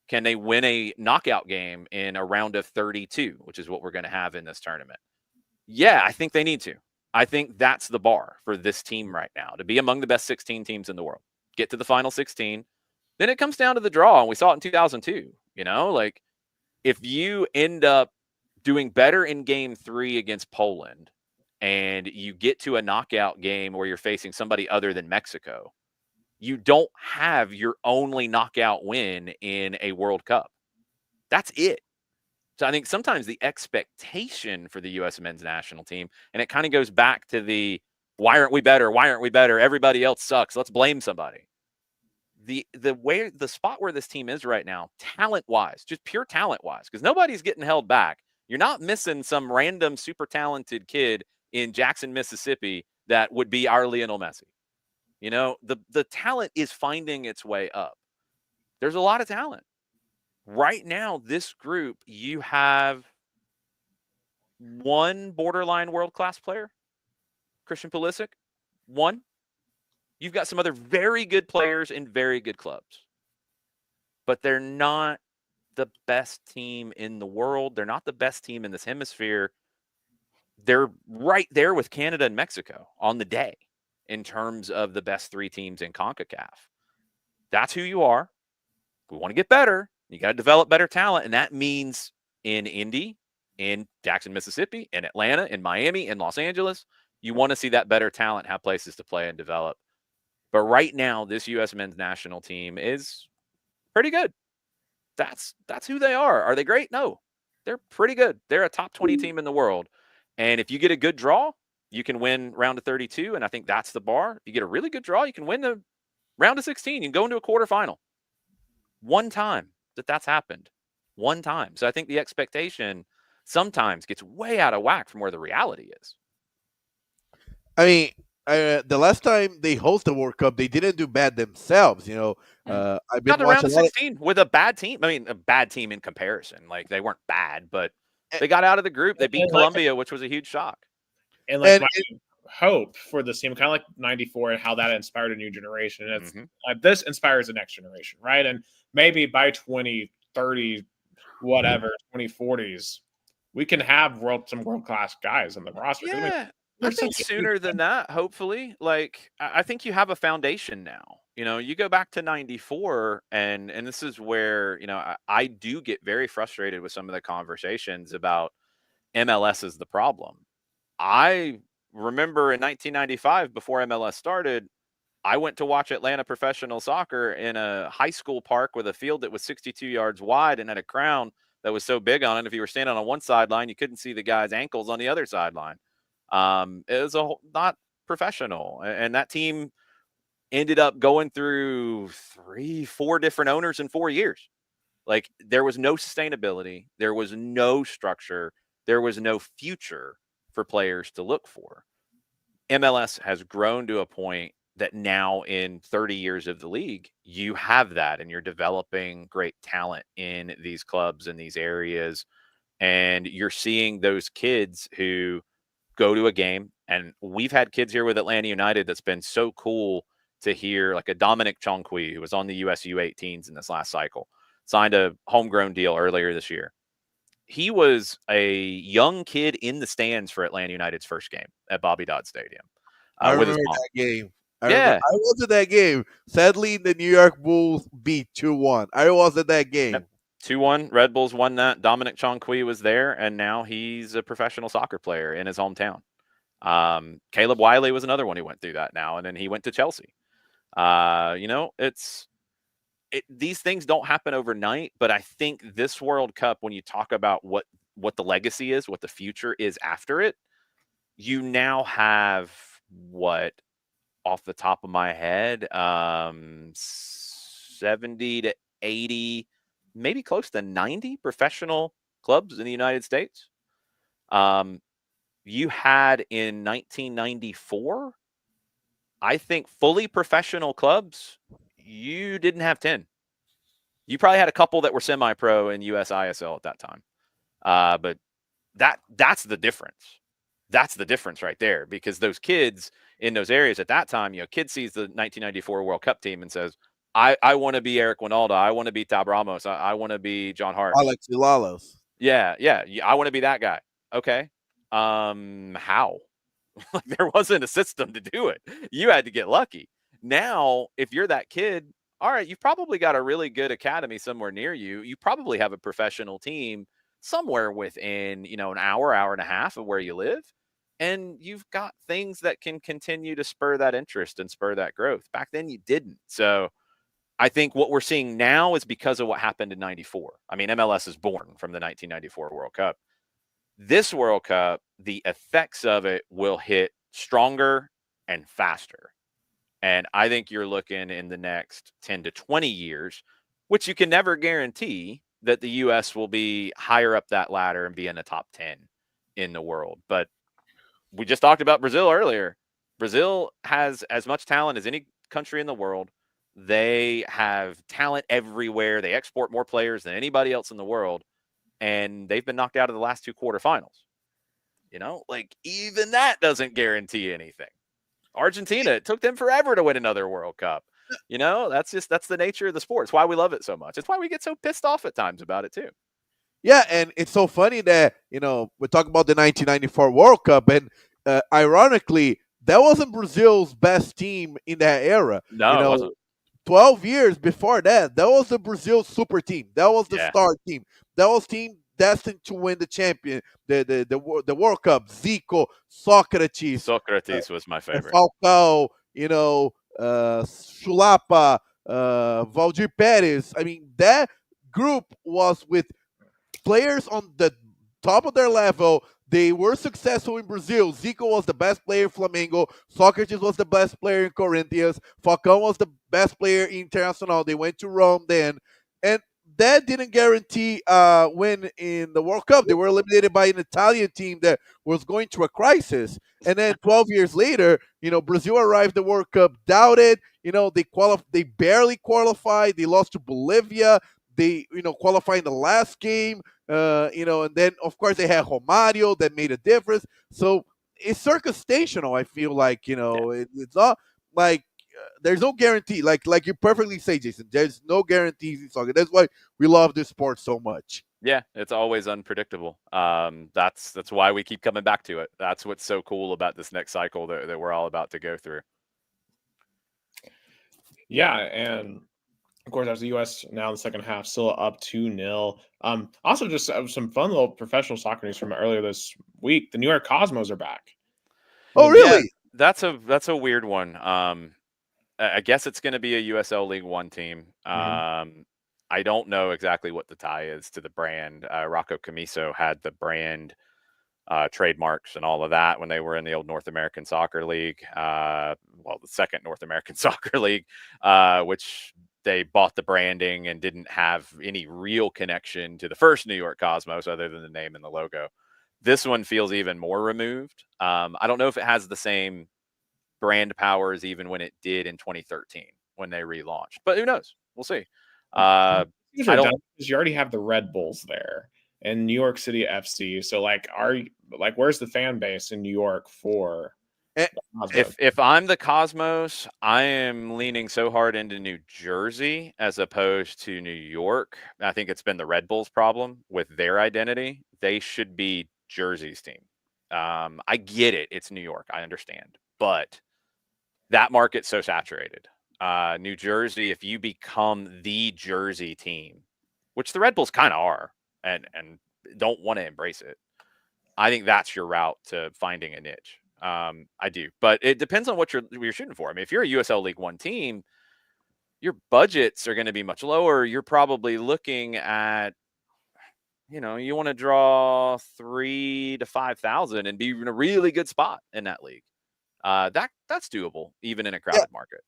Can they win a knockout game in a round of 32, which is what we're going to have in this tournament? Yeah, I think they need to. I think that's the bar for this team right now, to be among the best 16 teams in the world. Get to the final 16. Then it comes down to the draw, and we saw it in 2002. If you end up doing better in game 3 against Poland and you get to a knockout game where you're facing somebody other than Mexico, You don't have your only knockout win in a World Cup. That's it. So I think sometimes the expectation for the U.S. men's national team, and it kind of goes back to the why aren't we better? Why aren't we better? Everybody else sucks. Let's blame somebody. The spot where this team is right now, talent wise, just pure talent wise, because nobody's getting held back. You're not missing some random super talented kid in Jackson, Mississippi that would be our Lionel Messi. You know, the talent is finding its way up. There's a lot of talent. Right now, this group, you have one borderline world-class player, Christian Pulisic, one. You've got some other very good players in very good clubs, but they're not the best team in the world. They're not the best team in this hemisphere. They're right there with Canada and Mexico on the day in terms of the best three teams in CONCACAF. That's who you are. We want to get better. You got to develop better talent, and that means in Indy, in Jackson, Mississippi, in Atlanta, in Miami, in Los Angeles, you want to see that better talent have places to play and develop. But right now, this U.S. men's national team is pretty good. That's who they are. Are they great? No. They're pretty good. They're a top 20 team in the world. And if you get a good draw, you can win round of 32, and I think that's the bar. If you get a really good draw, you can win the round of 16. You can go into a quarterfinal. One time that's happened. One time. So I think the expectation sometimes gets way out of whack from where the reality is. I mean, the last time they hosted the World Cup, they didn't do bad themselves. You know, I've been got to round watching of 16 with a bad team. I mean, a bad team in comparison. Like, they weren't bad, but they got out of the group. They beat Colombia, which was a huge shock. And like my hope for this team, kind of like '94 and how that inspired a new generation. It's this inspires the next generation, right? And maybe by 2030, whatever, 2040s, we can have some world-class guys in the roster. Yeah. I think sooner than that, hopefully. Like, I think you have a foundation now. You know, you go back to 94, and this is where, you know, I do get very frustrated with some of the conversations about MLS is the problem. I remember in 1995, before MLS started, I went to watch Atlanta professional soccer in a high school park with a field that was 62 yards wide and had a crown that was so big on it. If you were standing on one sideline, you couldn't see the guy's ankles on the other sideline. It was not professional. And that team ended up going through 3-4 different owners in 4 years. Like, there was no sustainability. There was no structure. There was no future for players to look for. MLS has grown to a point that now in 30 years of the league, you have that, and you're developing great talent in these clubs in these areas. And you're seeing those kids who go to a game. And we've had kids here with Atlanta United that's been so cool to hear, like a Dominic Chonqui, who was on the US U18s in this last cycle, signed a homegrown deal earlier this year. He was a young kid in the stands for Atlanta United's first game at Bobby Dodd Stadium. I with remember his mom. that game. I was at that game. Sadly, the New York Bulls beat 2-1. I was at that game. Yep. 2-1. Red Bulls won that. Dominic Chonqui was there, and now he's a professional soccer player in his hometown. Caleb Wiley was another one who went through that now, and then he went to Chelsea. You know, these things don't happen overnight, but I think this World Cup, when you talk about what the legacy is, what the future is after it, you now have off the top of my head, 70 to 80, maybe close to 90 professional clubs in the United States. You had in 1994, I think, fully professional clubs, you didn't have 10. You probably had a couple that were semi-pro in USISL at that time. But that's the difference. That's the difference right there, because those kids in those areas at that time, you know, kid sees the 1994 World Cup team and says, I want to be Eric Winalda. I want to be Tab Ramos. I want to be John Hart. Alex Ilalos. Yeah. I want to be that guy. Okay. How? Like, there wasn't a system to do it. You had to get lucky. Now, if you're that kid, all right, you've probably got a really good academy somewhere near you. You probably have a professional team somewhere within, you know, an hour and a half of where you live. and you've got things that can continue to spur that interest and spur that growth. Back then, you didn't. So I think what we're seeing now is because of what happened in 94. I mean, MLS is born from the 1994 World Cup. This World Cup, the effects of it will hit stronger and faster. And I think you're looking in the next 10 to 20 years, which you can never guarantee that the U.S. will be higher up that ladder and be in the top 10 in the world. But we just talked about Brazil earlier. Brazil has as much talent as any country in the world. They have talent everywhere. They export more players than anybody else in the world. And they've been knocked out of the last two quarterfinals. Like even that doesn't guarantee anything. Argentina, it took them forever to win another World Cup. That's the nature of the sport. It's why we love it so much. It's why we get so pissed off at times about it too. Yeah, and it's so funny that we talk about the 1994 World Cup, and ironically, that wasn't Brazil's best team in that era. No, it wasn't. 12 years before that, that was the Brazil super team. That was the star team. That was team destined to win the champion, the World Cup. Zico, Socrates. Socrates was my favorite. Falcao, Chulapa, Valdir Perez. I mean, that group was with players on the top of their level. They were successful in Brazil. Zico was the best player in Flamengo. Socrates was the best player in Corinthians. Falcão was the best player in Internacional. They went to Rome then. And that didn't guarantee win in the World Cup. They were eliminated by an Italian team that was going through a crisis. And then 12 years later, Brazil arrived at the World Cup, doubted. They barely qualified. They lost to Bolivia. They, qualified in the last game, and then, of course, they had Romario that made a difference. So it's circumstantial, I feel like, it's not like there's no guarantee. Like you perfectly say, Jason, there's no guarantees in soccer. That's why we love this sport so much. Yeah, it's always unpredictable. That's why we keep coming back to it. That's what's so cool about this next cycle that we're all about to go through. Yeah, and of course, as the U.S. now in the second half, still up 2-0. Also, just some fun little professional soccer news from earlier this week. The New York Cosmos are back. Oh, really? Yeah, that's a weird one. I guess it's going to be a USL League One team. I don't know exactly what the tie is to the brand. Rocco Camiso had the brand trademarks and all of that when they were in the old North American Soccer League. The second North American Soccer League, which they bought the branding and didn't have any real connection to the first New York Cosmos other than the name and the logo. This one feels even more removed. I don't know if it has the same brand power as even when it did in 2013 when they relaunched, but who knows? We'll see. You already have the Red Bulls there and New York City FC. So where's the fan base in New York for? If I'm the Cosmos, I am leaning so hard into New Jersey as opposed to New York. I think it's been the Red Bulls' problem with their identity. They should be Jersey's team. I get it. It's New York. I understand. But that market's so saturated. New Jersey, if you become the Jersey team, which the Red Bulls kind of are, and don't want to embrace it, I think that's your route to finding a niche. I do, but it depends on what you're shooting for. I mean, if you're a USL League One team, your budgets are going to be much lower. You're probably looking at, you want to draw 3,000 to 5,000 and be in a really good spot in that league. That's doable even in a crowded market.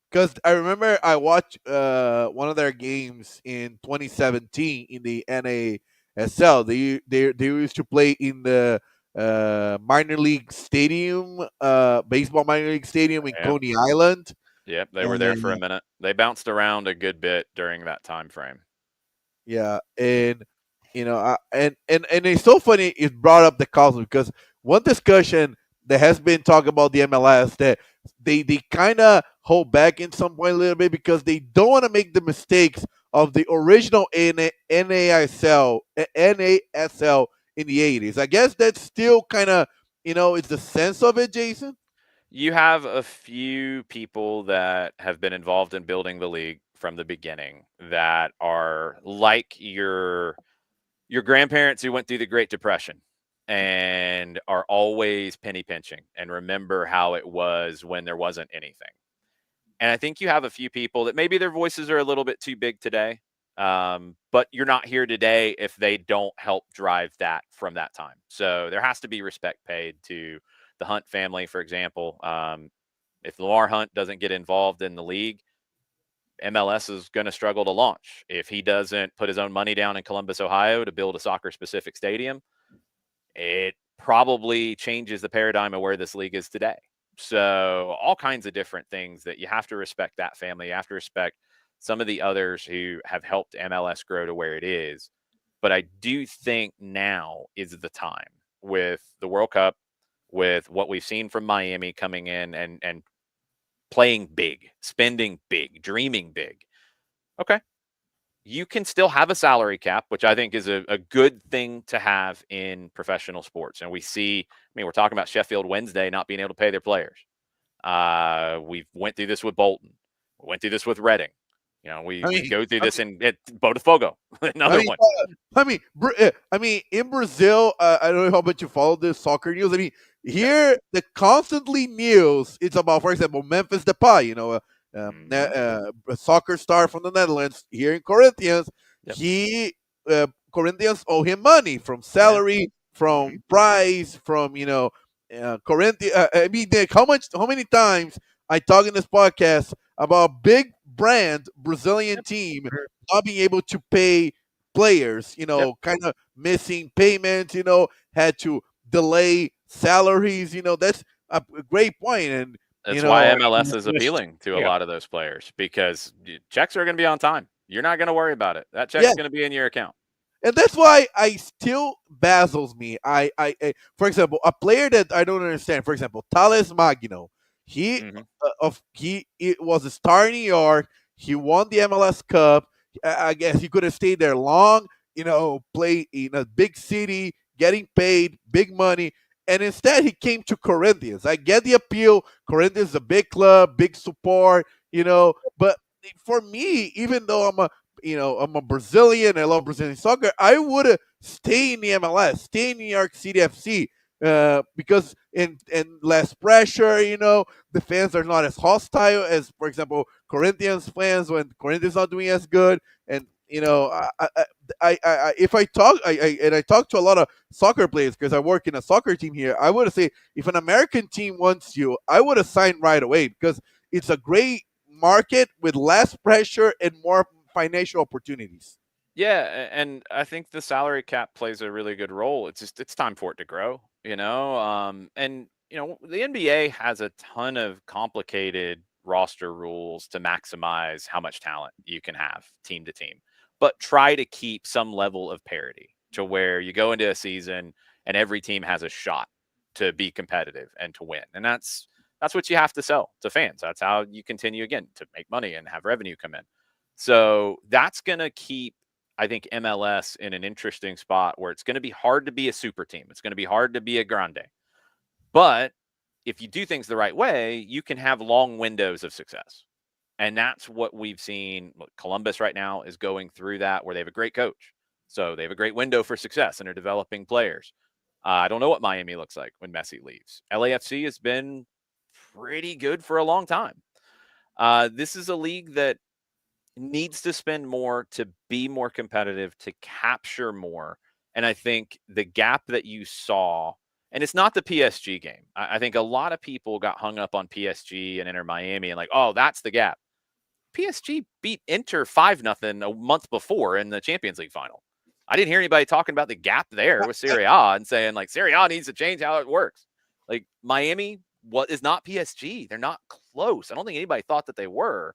Because I remember I watched one of their games in 2017 in the NASL. They used to play in the minor league stadium, baseball minor league stadium in Coney Island. Yep, they were there for a minute. They bounced around a good bit during that time frame. Yeah, and and it's so funny it brought up the Cosmos because one discussion that has been talked about the MLS that they kind of hold back in some point a little bit because they don't want to make the mistakes of the original NASL in the 80s. I guess that's still kind of, it's the sense of it, Jason. You have a few people that have been involved in building the league from the beginning that are like your grandparents who went through the Great Depression. and are always penny pinching and remember how it was when there wasn't anything. And I think you have a few people that maybe their voices are a little bit too big today, but you're not here today if they don't help drive that from that time. So there has to be respect paid to the Hunt family, for example. If Lamar Hunt doesn't get involved in the league, MLS is going to struggle to launch. If he doesn't put his own money down in Columbus, Ohio to build a soccer specific stadium, it probably changes the paradigm of where this league is today. So all kinds of different things that you have to respect that family. You have to respect some of the others who have helped MLS grow to where it is. But I do think now is the time with the World Cup, with what we've seen from Miami coming in and playing big, spending big, dreaming big. Okay, you can still have a salary cap, which I think is a good thing to have in professional sports. And we see, I mean, we're talking about Sheffield Wednesday not being able to pay their players. We went through this with Bolton. We went through this with Reading. You know, we go through this in at Botafogo, another one. I mean, in Brazil, I don't know how much you follow this soccer news. I mean, here the constantly news it's about, for example, Memphis Depay. A soccer star from the Netherlands here in Corinthians. Yep. Corinthians owe him money from salary, from price, from Corinthians. I mean, Nick, how many times I talk in this podcast about a big brand Brazilian team not being able to pay players, kind of missing payments, had to delay salaries, that's a great point. And that's why MLS is appealing to a lot of those players, because checks are going to be on time. You're not going to worry about it. That check's going to be in your account. And that's why I still baffles me. I for example, a player that I don't understand, for example, Thales Magno. He was a star in New York. He won the MLS Cup. I guess he could have stayed there long, play in a big city, getting paid big money. And instead, he came to Corinthians. I get the appeal. Corinthians is a big club, big support, But for me, even though I'm a Brazilian, I love Brazilian soccer, I would stay in the MLS, stay in New York City FC, because in less pressure, the fans are not as hostile as, for example, Corinthians fans when Corinthians not doing as good. And if I talk, I talk to a lot of soccer players because I work in a soccer team here. I would say if an American team wants you, I would have signed right away because it's a great market with less pressure and more financial opportunities. Yeah, and I think the salary cap plays a really good role. It's time for it to grow, and the NBA has a ton of complicated roster rules to maximize how much talent you can have team to team, but try to keep some level of parity to where you go into a season and every team has a shot to be competitive and to win. And that's what you have to sell to fans. That's how you continue again to make money and have revenue come in. So that's going to keep, I think, MLS in an interesting spot where it's going to be hard to be a super team. It's going to be hard to be a grande. But if you do things the right way, you can have long windows of success. And that's what we've seen. Columbus right now is going through that, where they have a great coach. So they have a great window for success and are developing players. I don't know what Miami looks like when Messi leaves. LAFC has been pretty good for a long time. This is a league that needs to spend more to be more competitive, to capture more. And I think the gap that you saw, and it's not the PSG game. I think a lot of people got hung up on PSG and Inter Miami and like, oh, that's the gap. PSG beat Inter 5-0 a month before in the Champions League final. I didn't hear anybody talking about the gap there with Serie A and saying like Serie A needs to change how it works. Like Miami, what is not PSG? They're not close. I don't think anybody thought that they were.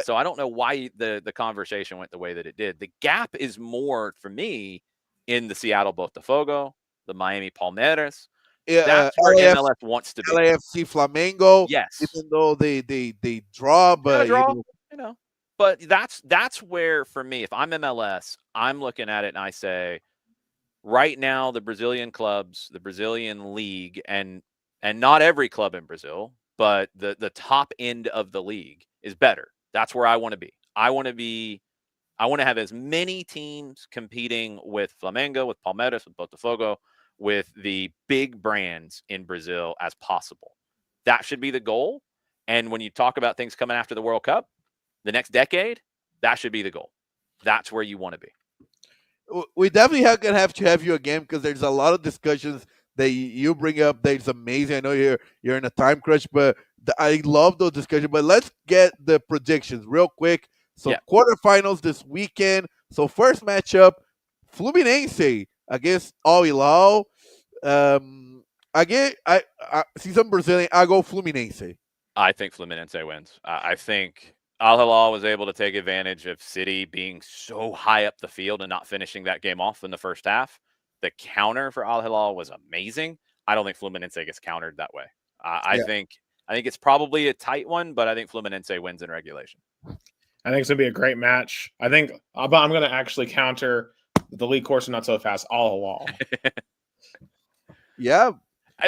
So I don't know why the conversation went the way that it did. The gap is more for me in the Seattle Botafogo, the Miami Palmeiras. That's where MLS wants to be. LAFC Flamengo, yes, even though they draw, but But that's where for me, if I'm MLS, I'm looking at it and I say, right now the Brazilian clubs, the Brazilian league, and not every club in Brazil, but the top end of the league is better. That's where I want to be. I want to have as many teams competing with Flamengo, with Palmeiras, with Botafogo, with the big brands in Brazil as possible. That should be the goal. And when you talk about things coming after the World Cup, the next decade, that should be the goal. That's where you want to be. We definitely gonna have to have you again because there's a lot of discussions that you bring up that's amazing. I know you're in a time crunch, but I love those discussions. But let's get the predictions real quick. So quarterfinals this weekend. So first matchup, Fluminense against Al Hilal. I see some Brazilian. I go Fluminense. I think Fluminense wins. I think Al Hilal was able to take advantage of City being so high up the field and not finishing that game off in the first half. The counter for Al Hilal was amazing. I don't think Fluminense gets countered that way. I think it's probably a tight one, but I think Fluminense wins in regulation. I think it's going to be a great match. I think I'm going to actually counter the league course not so fast Al Hilal. Yeah.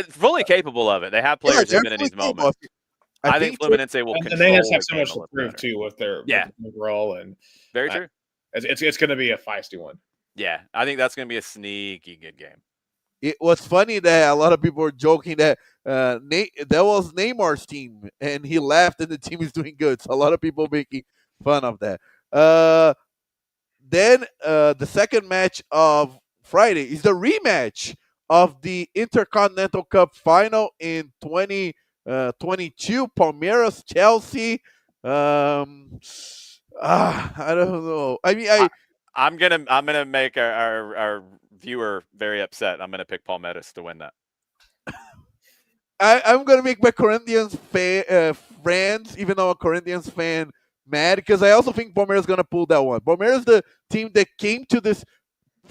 Fully capable of it. They have players who've been in these moments. I think Fluminense will control. And they just have so much to prove, too, with their role. And very true. It's going to be a feisty one. Yeah, I think that's going to be a sneaky good game. It was funny that a lot of people were joking that that was Neymar's team, and he left, and the team is doing good. So a lot of people making fun of that. Then the second match of Friday is the rematch of the Intercontinental Cup final in 2022, Palmeiras Chelsea. I don't know. I mean, I'm gonna make our viewer very upset. I'm gonna pick Palmeiras to win that. I'm gonna make my Corinthians friends, even though I'm a Corinthians fan, mad because I also think Palmeiras is gonna pull that one. Palmeiras is the team that came to this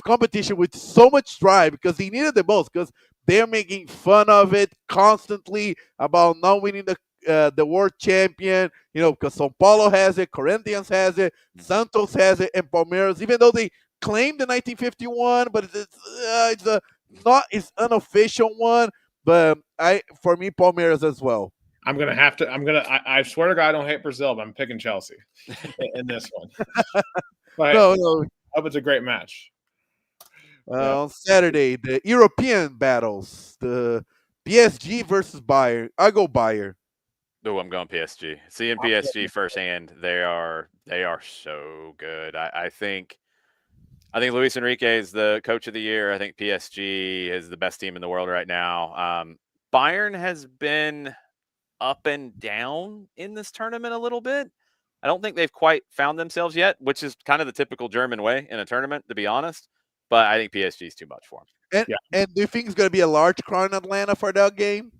competition with so much drive because they needed the most because they're making fun of it constantly about not winning the world champion, because São Paulo has it, Corinthians has it, Santos has it, and Palmeiras, even though they claimed the 1951, but it's unofficial one. But for me, Palmeiras as well. I'm gonna have to. I swear to God, I don't hate Brazil, but I'm picking Chelsea in this one. But no. I hope it's a great match. On Saturday, the European battles, the PSG versus Bayern. I go Bayern. Oh, I'm going PSG. Seeing PSG firsthand, they are so good. I think Luis Enrique is the coach of the year. I think PSG is the best team in the world right now. Bayern has been up and down in this tournament a little bit. I don't think they've quite found themselves yet, which is kind of the typical German way in a tournament, to be honest. But I think PSG is too much for them. And do you think it's going to be a large crowd in Atlanta for that game?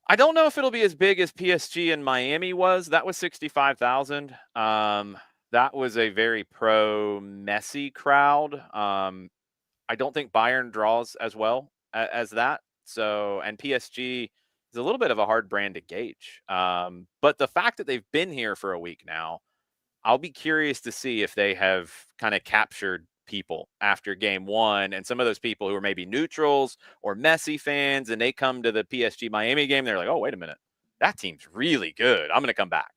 I don't know if it'll be as big as PSG in Miami was. That was 65,000. That was a very pro-Messi crowd. I don't think Bayern draws as well as that. So, and PSG is a little bit of a hard brand to gauge. But the fact that they've been here for a week now, I'll be curious to see if they have kind of captured people after game one, and some of those people who are maybe neutrals or Messi fans, and they come to the PSG Miami game, they're like, oh, wait a minute, that team's really good. I'm going to come back.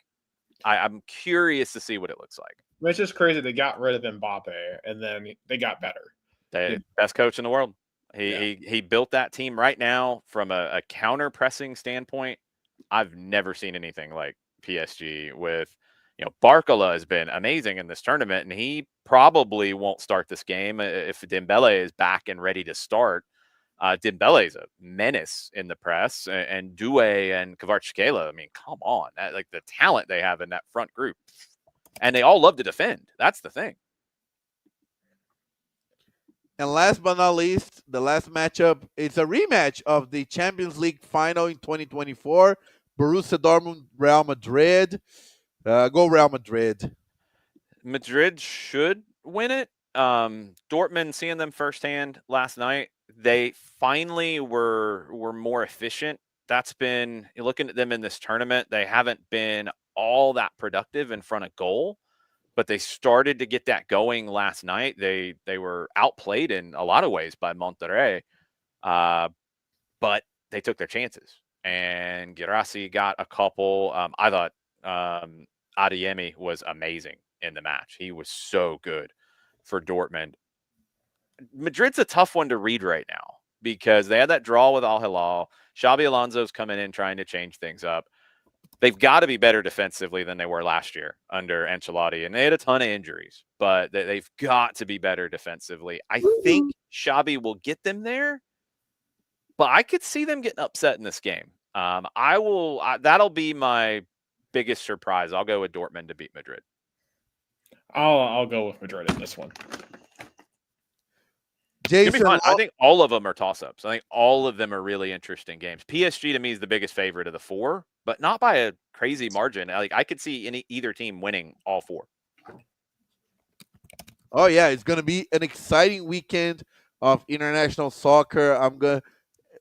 I'm curious to see what it looks like. It's just crazy. They got rid of Mbappe, and then they got better. Best coach in the world. He built that team right now from a counter pressing standpoint. I've never seen anything like PSG with. Barcola has been amazing in this tournament, and he probably won't start this game if Dembele is back and ready to start. Dembele is a menace in the press, and Doué and Kvaratskhelia. I mean, come on, like the talent they have in that front group, and they all love to defend. That's the thing. And last but not least, the last matchup is a rematch of the Champions League final in 2024. Borussia Dortmund, Real Madrid. Go Real Madrid. Madrid should win it. Dortmund, seeing them firsthand last night, they finally were more efficient. That's been, looking at them in this tournament, they haven't been all that productive in front of goal, but they started to get that going last night. They were outplayed in a lot of ways by Monterrey, but they took their chances. And Guirassy got a couple. I thought Adeyemi was amazing in the match. He was so good for Dortmund. Madrid's a tough one to read right now because they had that draw with Al Hilal. Xabi Alonso's coming in trying to change things up. They've got to be better defensively than they were last year under Ancelotti, and they had a ton of injuries, but they've got to be better defensively. I think Xabi will get them there, but I could see them getting upset in this game. That'll be my biggest surprise. I'll go with Dortmund to beat Madrid. I'll go with Madrid in this one. Jason, I think all of them are toss-ups. I think all of them are really interesting games. PSG to me is the biggest favorite of the four, but not by a crazy margin. I could see either team winning all four. Oh yeah, it's gonna be an exciting weekend of international soccer.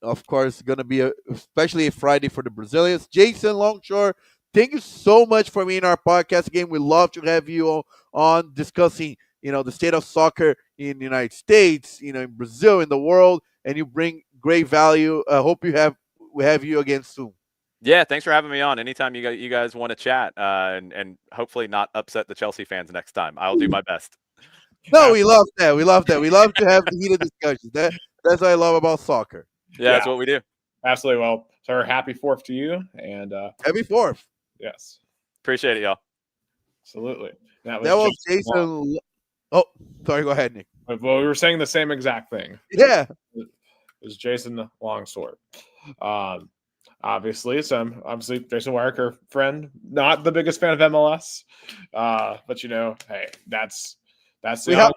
Of course, gonna be especially a Friday for the Brazilians. Jason Longshore, thank you so much for being our podcast again. We love to have you on discussing, the state of soccer in the United States, in Brazil, in the world, and you bring great value. I hope we have you again soon. Yeah, thanks for having me on. Anytime you guys want to chat, and hopefully not upset the Chelsea fans next time. I'll do my best. No, we love that. We love that. We love to have the heated discussions. That's what I love about soccer. Yeah, that's what we do. Absolutely. Well, so happy 4th to you, and happy 4th. Yes, appreciate it, y'all. Absolutely. That was Jason. Oh, sorry. Go ahead, Nick. Well, we were saying the same exact thing. Yeah, it was Jason Longsword. Obviously, Jason Weicker, friend, not the biggest fan of MLS, but hey, that's we love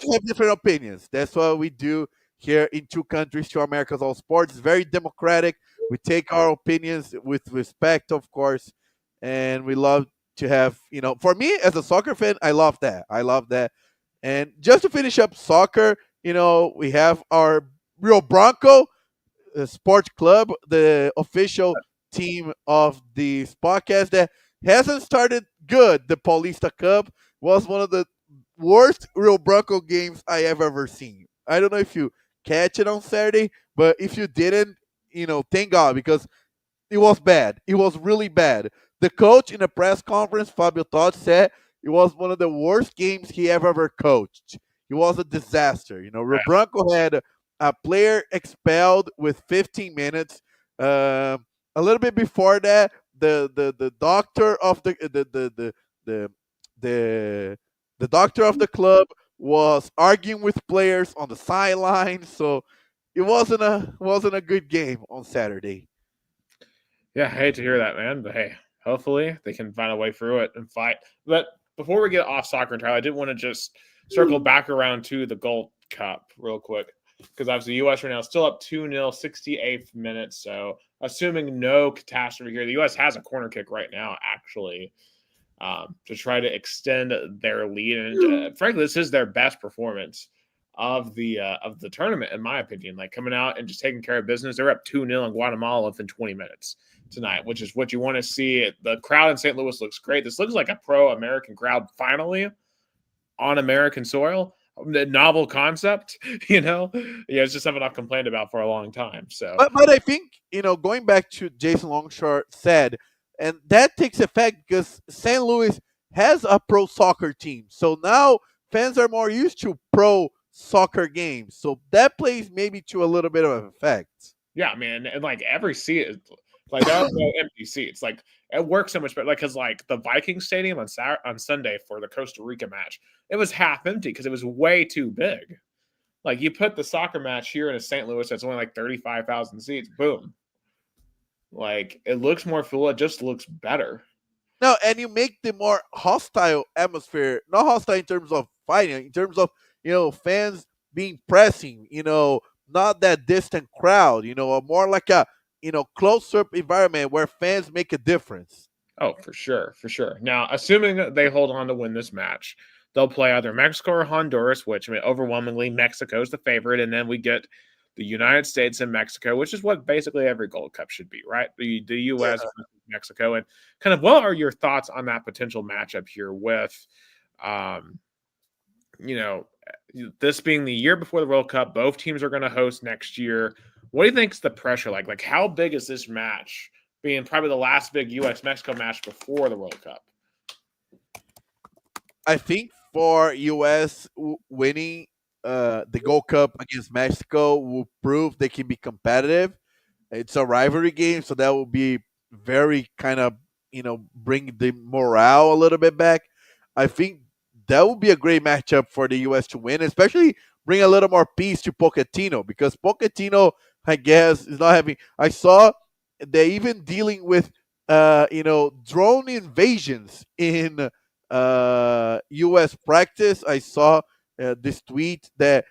to have different opinions. That's what we do here in Two Countries, Two Americas, All Sports. It's very democratic. We take our opinions with respect, of course, and we love to have, for me as a soccer fan, I love that. And just to finish up soccer, we have our Rio Branco Sports Club, the official team of the podcast that hasn't started good. The Paulista Cup was one of the worst Rio Branco games I have ever seen. I don't know if you catch it on Saturday, but if you didn't, thank God, because it was bad. It was really bad. The coach in a press conference, Fabio Totti, said it was one of the worst games he ever coached. It was a disaster. Rio Branco had a player expelled with 15 minutes. A little bit before that, the doctor of the doctor of the club was arguing with players on the sidelines. So it wasn't a good game on Saturday. Yeah, I hate to hear that, man. But hey, hopefully they can find a way through it and fight. But before we get off soccer entirely, I did want to just circle back around to the Gold Cup real quick. Because obviously the U.S. right now is still up 2-0, 68th minute. So assuming no catastrophe here, the U.S. has a corner kick right now, actually, to try to extend their lead. And frankly, this is their best performance of the tournament, in my opinion. Like coming out and just taking care of business. They're up 2-0 in Guatemala within 20 minutes tonight, which is what you want to see. The crowd in St. Louis looks great. This looks like a pro-American crowd finally on American soil. The novel concept, it's just something I've complained about for a long time. So, but I think going back to Jason Longshore said, and that takes effect because St. Louis has a pro soccer team, so now fans are more used to pro soccer games, so that plays maybe to a little bit of effect. Yeah, man, and like every seat is like there are no empty seats. Like it works so much better. Like because like the Viking Stadium on Sunday for the Costa Rica match, it was half empty because it was way too big. Like you put the soccer match here in a St. Louis that's only like 35,000 seats, boom. Like it looks more full. It just looks better. No, and you make the more hostile atmosphere, not hostile in terms of fighting, in terms of fans being pressing, not that distant crowd, more like a close-up environment where fans make a difference. Oh, for sure. Now, assuming they hold on to win this match, they'll play either Mexico or Honduras, which overwhelmingly Mexico is the favorite, and then we get the United States and Mexico, which is what basically every Gold Cup should be, right? The U.S. versus Mexico, and kind of what are your thoughts on that potential matchup here with, this being the year before the World Cup, both teams are going to host next year. What do you think is the pressure like? Like, how big is this match being probably the last big U.S.-Mexico match before the World Cup? I think for U.S. winning the Gold Cup against Mexico will prove they can be competitive. It's a rivalry game, so that will be very kind of bring the morale a little bit back. I think that would be a great matchup for the U.S. to win, especially bring a little more peace to Pochettino because Pochettino, I guess, is not having. I saw they even dealing with drone invasions in U.S. practice. I saw this tweet that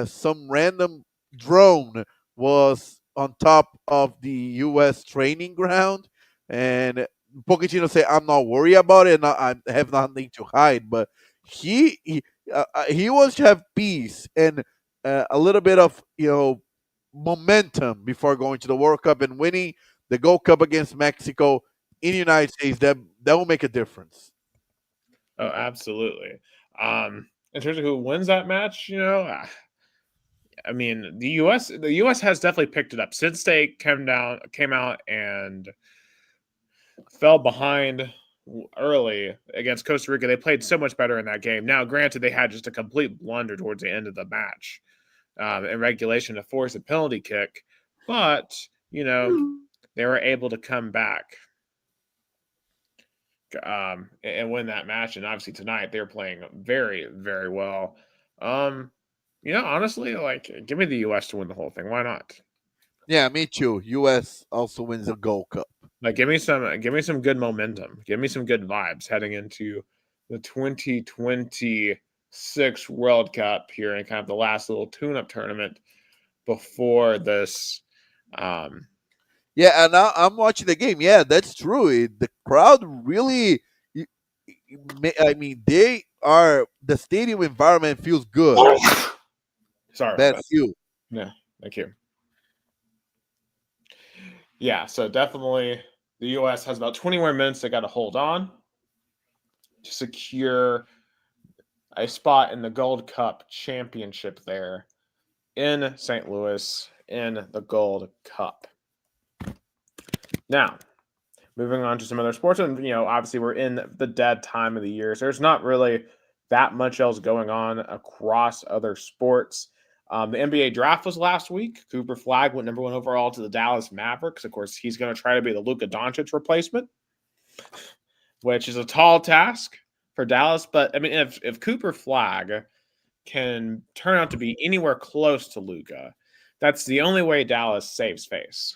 some random drone was on top of the U.S. training ground, and Pochettino said, "I'm not worried about it. And I have nothing to hide." But he wants to have peace and a little bit of momentum before going to the World Cup and winning the Gold Cup against Mexico in the United States. That will make a difference. Oh, absolutely. In terms of who wins that match, I mean, the U.S. has definitely picked it up since they came out and fell behind early against Costa Rica. They played so much better in that game. Now, granted, they had just a complete blunder towards the end of the match in regulation to force a penalty kick, but they were able to come back and win that match. And obviously tonight they're playing very, very well. Honestly, like give me the U.S. to win the whole thing. Why not? Yeah, me too. U.S. also wins the Gold Cup. Like give me some good momentum. Give me some good vibes heading into the 2026 World Cup here and kind of the last little tune-up tournament before this. Yeah, and now I'm watching the game. Yeah, that's true. The crowd really, I mean, the stadium environment feels good. Sorry about that. That's you. Yeah, thank you. Yeah, so definitely the U.S. has about 20 more minutes they got to hold on to secure a spot in the Gold Cup championship there in St. Louis in the Gold Cup. Now, moving on to some other sports, and obviously we're in the dead time of the year, so there's not really that much else going on across other sports. The NBA draft was last week. Cooper Flagg went number 1 overall to the Dallas Mavericks. Of course, he's going to try to be the Luka Doncic replacement, which is a tall task for Dallas. But I mean, if Cooper Flagg can turn out to be anywhere close to Luka, that's the only way Dallas saves face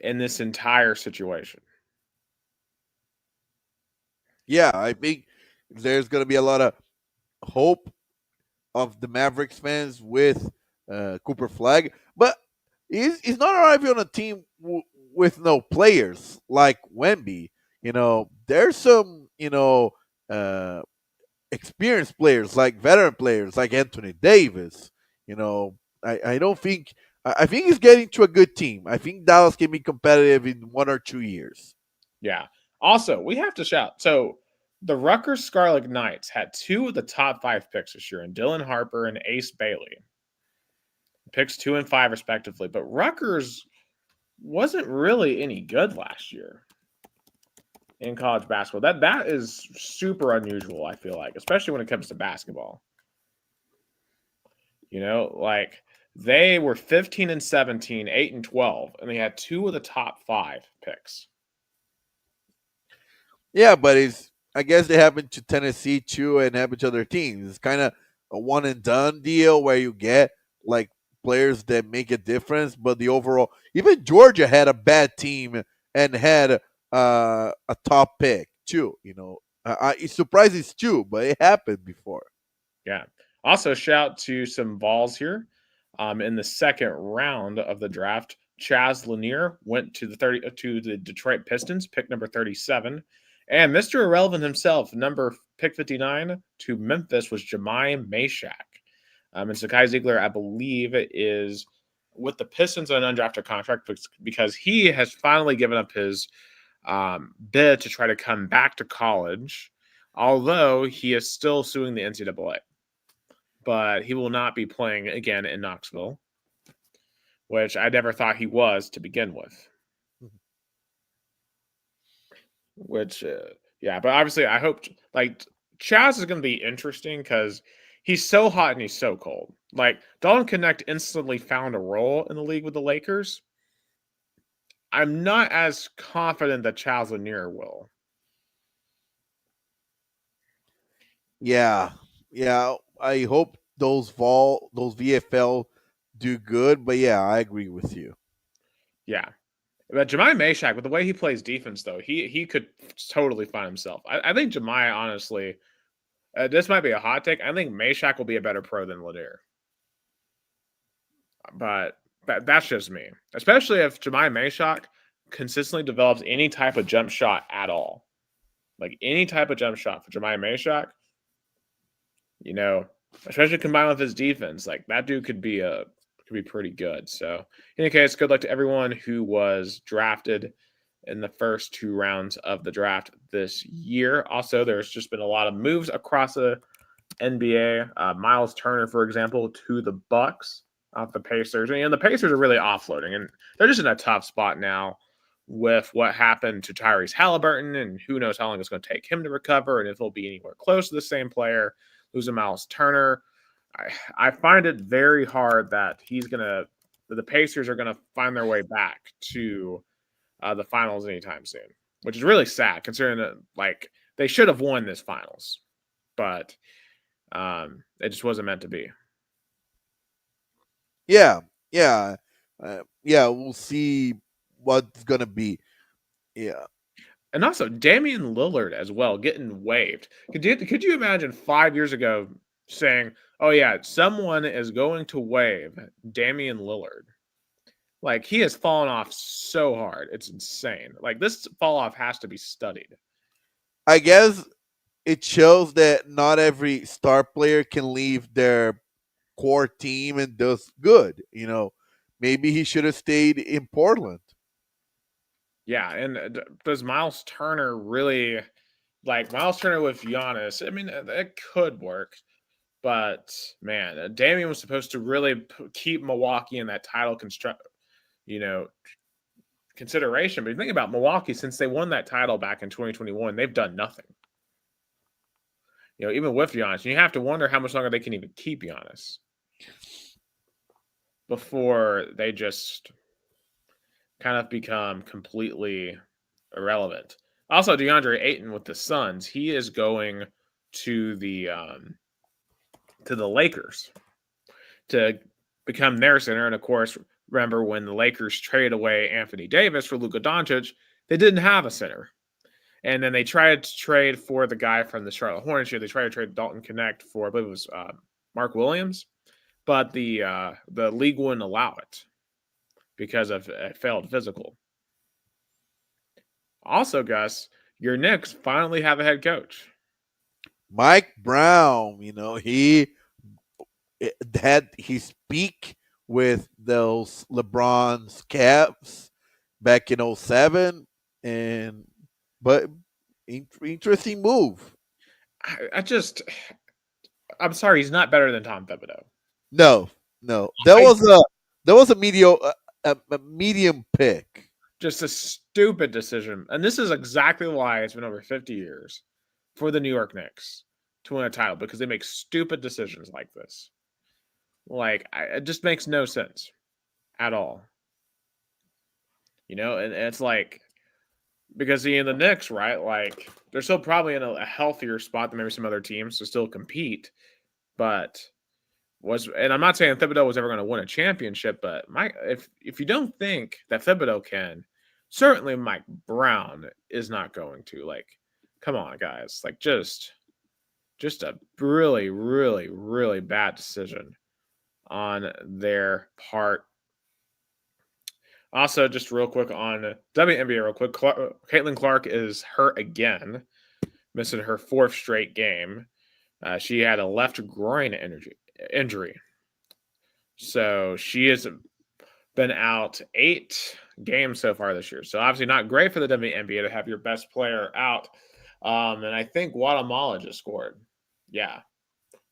in this entire situation. Yeah, I think there's going to be a lot of hope of the Mavericks fans with Cooper Flagg, but he's not arriving on a team with no players like Wemby. There's some uh, experienced players like veteran players like Anthony Davis. I don't think I think he's getting to a good team. I think Dallas can be competitive in 1 or 2 years. Yeah. Also, we have to shout. So the Rutgers Scarlet Knights had 2 of the top 5 picks this year, in Dylan Harper and Ace Bailey. Picks 2 and 5 respectively. But Rutgers wasn't really any good last year in college basketball. That is super unusual, I feel like, especially when it comes to basketball. Like they were 15 and 17, 8 and 12, and they had 2 of the top 5 picks. Yeah, but I guess they happen to Tennessee too and happen to other teams. It's kind of a one and done deal where you get like players that make a difference, but the overall even Georgia had a bad team and had a top pick too. It's surprising too, but it happened before. Yeah. Also, shout to some balls here. In the second round of the draft, Chaz Lanier went to the Detroit Pistons, pick number 37, and Mr. Irrelevant himself, pick 59 to Memphis was Jemai Mashak. And Sakai Ziegler, I believe, is with the Pistons on an undrafted contract because he has finally given up his bid to try to come back to college, although he is still suing the NCAA. But he will not be playing again in Knoxville, which I never thought he was to begin with. Which, yeah, but obviously I hope, like, Chaz is going to be interesting because he's so hot and he's so cold. Like, Dalton Connect instantly found a role in the league with the Lakers. I'm not as confident that Charles Lanier will. Yeah, yeah. I hope those VFL do good, but yeah, I agree with you. Yeah. But Jemiah Meshack, with the way he plays defense, though, he could totally find himself. I think Jemiah, honestly, this might be a hot take. I think Meshack will be a better pro than Lanier. But that's just me. Especially if Jemiah Meshack consistently develops any type of jump shot at all. Like any type of jump shot for Jemiah Meshack, especially combined with his defense, like that dude could be pretty good. So in any case, good luck to everyone who was drafted in the first 2 rounds of the draft this year. Also, there's just been a lot of moves across the NBA. Miles Turner, for example, to the Bucks off the Pacers. And the Pacers are really offloading, and they're just in a tough spot now with what happened to Tyrese Halliburton, and who knows how long it's going to take him to recover, and if he'll be anywhere close to the same player. Losing Miles Turner, I find it very hard that the Pacers are gonna find their way back to the finals anytime soon, which is really sad considering that they should have won this finals, but it just wasn't meant to be. Yeah, yeah, yeah. We'll see what's gonna be. Yeah. And also Damian Lillard as well getting waived. Could you imagine 5 years ago saying, "Oh yeah, someone is going to waive Damian Lillard"? Like, he has fallen off so hard. It's insane. Like, this fall off has to be studied. I guess it shows that not every star player can leave their core team and does good. Maybe he should have stayed in Portland. Yeah, and does Miles Turner really Miles Turner with Giannis? I mean, it could work, but man, Damian was supposed to really keep Milwaukee in that title consideration. But you think about Milwaukee, since they won that title back in 2021, they've done nothing. Even with Giannis, you have to wonder how much longer they can even keep Giannis before they just kind of become completely irrelevant. Also, DeAndre Ayton with the Suns, he is going to the Lakers to become their center. And of course, remember when the Lakers traded away Anthony Davis for Luka Doncic, they didn't have a center. And then they tried to trade for the guy from the Charlotte Hornets here. They tried to trade Dalton Connect for, I believe it was Mark Williams, but the league wouldn't allow it because of a failed physical. Also, Gus, your Knicks finally have a head coach. Mike Brown, he had his peak with those LeBron's Cavs back in 2007, but interesting move. I'm sorry, he's not better than Tom Thibodeau. No. That was a medium pick. Just a stupid decision. And this is exactly why it's been over 50 years for the New York Knicks to win a title, because they make stupid decisions like this. It just makes no sense at all. And it's because in the Knicks, right? They're still probably in a healthier spot than maybe some other teams to still compete. But and I'm not saying Thibodeau was ever going to win a championship, but if you don't think that Thibodeau can, certainly Mike Brown is not going to. Come on, guys. Just a really, really, really bad decision on their part. Also, just real quick on WNBA, real quick, Caitlin Clark is hurt again, missing her 4th straight game. She had a left groin injury. So she has been out 8 games so far this year. So obviously not great for the WNBA to have your best player out. And I think Guatemala just scored. Yeah.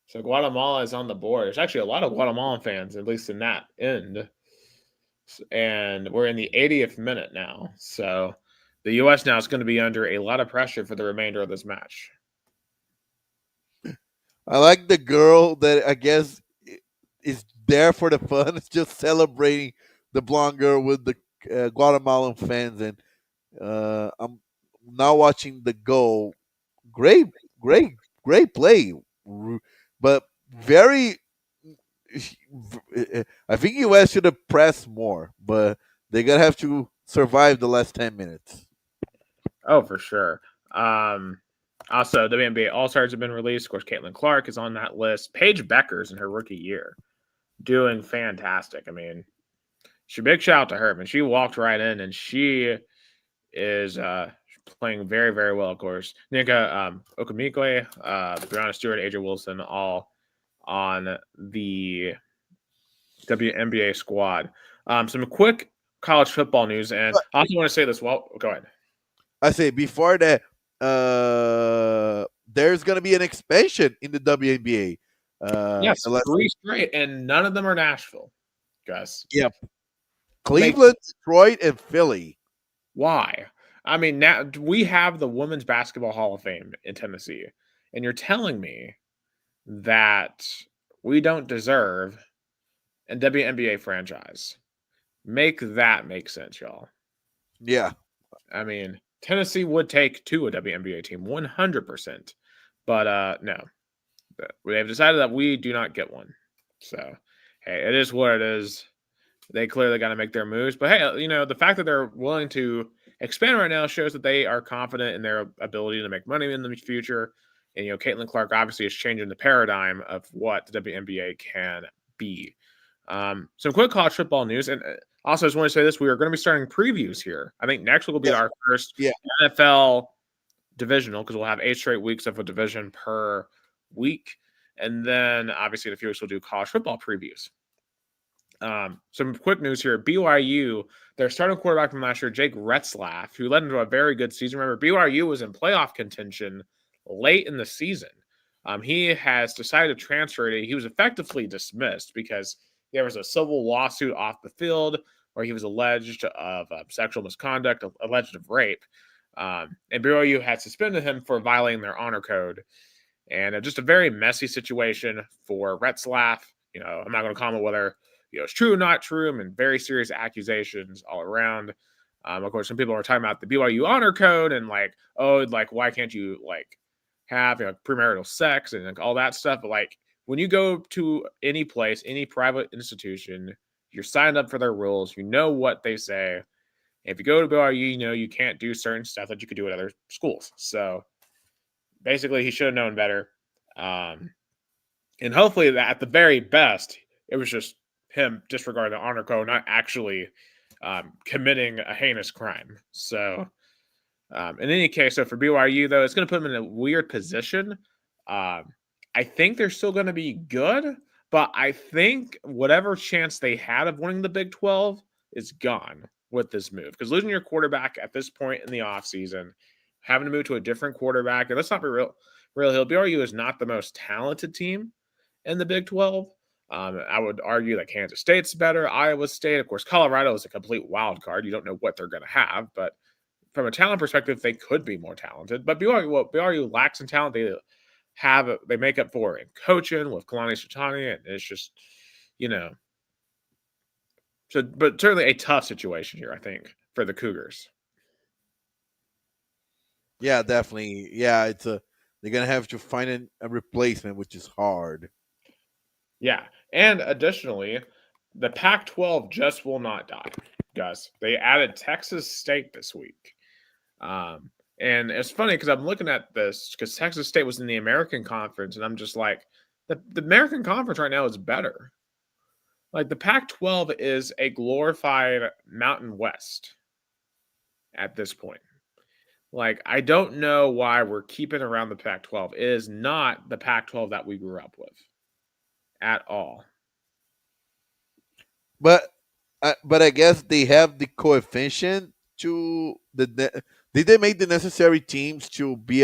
So Guatemala is on the board. There's actually a lot of Guatemalan fans, at least in that end. And we're in the 80th minute now. So the U.S. now is going to be under a lot of pressure for the remainder of this match. I like the girl that I guess is there for the fun. It's just celebrating the blonde girl with the Guatemalan fans, and I'm now watching the goal. Great, great, great play, but very. I think US should have pressed more, but they're gonna have to survive the last 10 minutes. Oh, for sure. Um, Also, WNBA All Stars have been released. Of course, Caitlin Clark is on that list. Paige Becker's in her rookie year, doing fantastic. I mean, big shout out to her. I mean, she walked right in, and she is playing very, very well. Of course, Nika Okamikwe, Brianna Stewart, Adria Wilson, all on the WNBA squad. Some quick college football news, and I also want to say this. Well, go ahead. I say before that, there's gonna be an expansion in the WNBA. Yes, 3 straight, and none of them are Nashville, guys. Yep. Cleveland, Detroit, and Philly. Why? I mean, now we have the Women's Basketball Hall of Fame in Tennessee, and you're telling me that we don't deserve a WNBA franchise. Make that make sense, y'all. Yeah. I mean, Tennessee would take to a WNBA team 100%, but no. They've decided that we do not get one. So, hey, it is what it is. They clearly got to make their moves. But hey, you know, the fact that they're willing to expand right now shows that they are confident in their ability to make money in the future. And, you know, Caitlin Clark obviously is changing the paradigm of what the WNBA can be. Some quick college football news. And also, I just want to say this. We are going to be starting previews here. I think next week will be our first NFL divisional because we'll have 8 straight weeks of a division per week. And then, obviously, in a few weeks, we'll do college football previews. Some quick news here. BYU, their starting quarterback from last year, Jake Retzlaff, who led into a very good season. Remember, BYU was in playoff contention late in the season. He has decided to transfer. He was effectively dismissed because there was a civil lawsuit off the field where he was alleged of sexual misconduct, alleged of rape. And BYU had suspended him for violating their honor code. And just a very messy situation for Retzlaff. You know, I'm not going to comment whether it's true or not true. I mean, very serious accusations all around. Of course, some people are talking about the BYU honor code and like, oh, like why can't you like have premarital sex and like, all that stuff? But like when you go to any place, any private institution, you're signed up for their rules. You know what they say. If you go to BYU, you know you can't do certain stuff that you could do at other schools. So basically, he should have known better. And hopefully, that at the very best, it was just him disregarding the honor code, not actually committing a heinous crime. So, in any case, so for BYU, though, it's going to put them in a weird position. I think they're still going to be good, but I think whatever chance they had of winning the Big 12 is gone with this move. Because losing your quarterback at this point in the offseason, having to move to a different quarterback, and let's not be real here, BYU is not the most talented team in the Big 12. I would argue that Kansas State's better, Iowa State. Of course, Colorado is a complete wild card. You don't know what they're going to have, but from a talent perspective, they could be more talented. But BYU lacks in talent. They make up for it in coaching with Kalani Sitani, and it's just, so. But certainly a tough situation here, I think, for the Cougars. Yeah, definitely. Yeah, they're gonna have to find a replacement, which is hard. Yeah, and additionally, the Pac-12 just will not die, guys. They added Texas State this week. And it's funny because I'm looking at this because Texas State was in the American Conference, and I'm just like, the American Conference right now is better. Like the Pac-12 is a glorified Mountain West at this point. Like, I don't know why we're keeping around the Pac-12. It is not the Pac-12 that we grew up with at all. But I guess they have the coefficient to did they make the necessary teams to be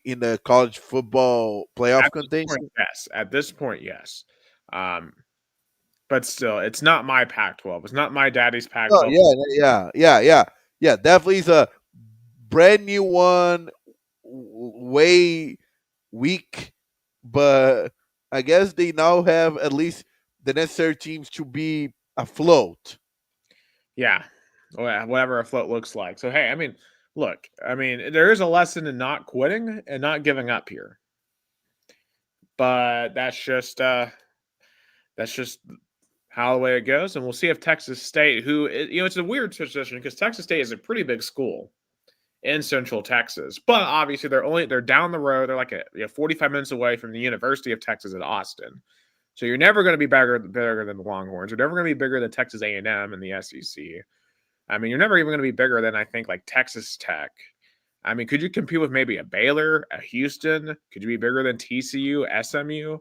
in the college football playoff contention? Yes, at this point, yes. But still, it's not my Pac-12. It's not my daddy's Pac-12. Oh, yeah. Definitely is a brand new one, way weak, but I guess they now have at least the necessary teams to be afloat. Yeah. Whatever a float looks like. So hey, I mean, look, I mean, there is a lesson in not quitting and not giving up here. But that's just how the way it goes. And we'll see if Texas State, it's a weird position because Texas State is a pretty big school in Central Texas, but obviously they're down the road. They're like 45 minutes away from the University of Texas at Austin. So you're never going to be bigger than the Longhorns. You're never going to be bigger than Texas A&M and the SEC. I mean, you're never even going to be bigger than I think like Texas Tech. I mean, could you compete with maybe a Baylor, a Houston? Could you be bigger than TCU, SMU?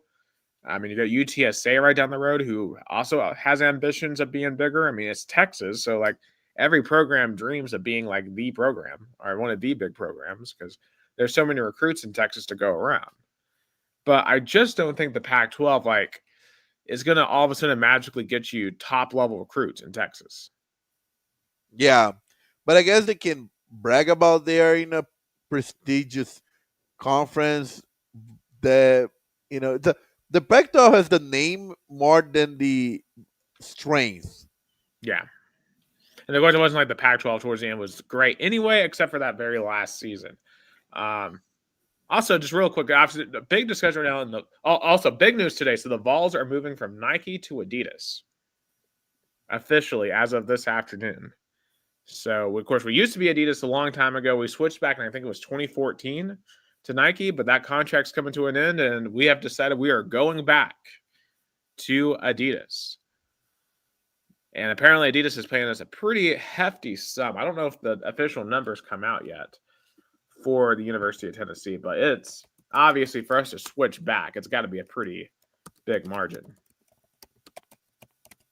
I mean, you got UTSA right down the road, who also has ambitions of being bigger. I mean, it's Texas, so like every program dreams of being like the program or one of the big programs because there's so many recruits in Texas to go around. But I just don't think the Pac-12 like is going to all of a sudden magically get you top level recruits in Texas. Yeah, but I guess they can brag about they are in a prestigious conference. The the Pac-12 has the name more than the strength. Yeah. And of course, it wasn't like the Pac-12 towards the end was great anyway, except for that very last season. Also, just real quick, obviously, the big discussion right now. Also, big news today. So the Vols are moving from Nike to Adidas officially as of this afternoon. So, of course, we used to be Adidas a long time ago. We switched back, and I think it was 2014 to Nike, but that contract's coming to an end, and we have decided we are going back to Adidas. And apparently Adidas is paying us a pretty hefty sum. I don't know if the official numbers come out yet for the University of Tennessee, but it's obviously for us to switch back, it's got to be a pretty big margin.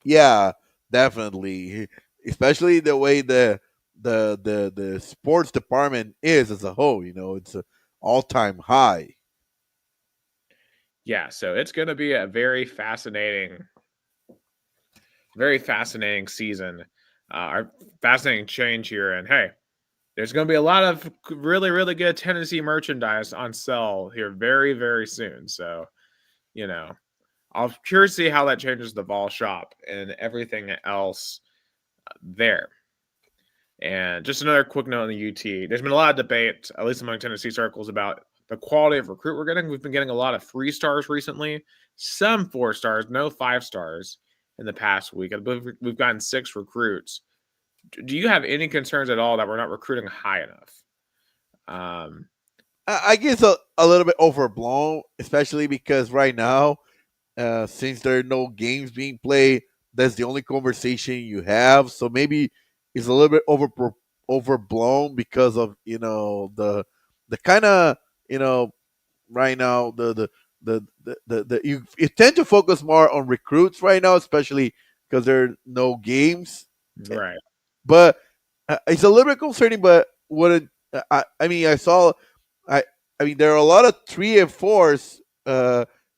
Yeah, definitely. Especially the way the sports department is as a whole, it's an all-time high. Yeah, so it's going to be a very fascinating season, fascinating change here. And hey, there's going to be a lot of really, really good Tennessee merchandise on sale here very, very soon. So, I'll curious to see how that changes the Vol shop and everything else there. And just another quick note on the UT. There's been a lot of debate, at least among Tennessee circles, about the quality of recruit we're getting. We've been getting a lot of 3 stars recently, some 4 stars, no 5 stars in the past week. I believe we've gotten 6 recruits. Do you have any concerns at all that we're not recruiting high enough? I guess a little bit overblown, especially because right now, since there are no games being played, that's the only conversation you have. So maybe it's a little bit overblown because of the kind of right now you tend to focus more on recruits right now, especially because there are no games. Right. But it's a little bit concerning. But I mean, I mean, there are a lot of 3 and 4s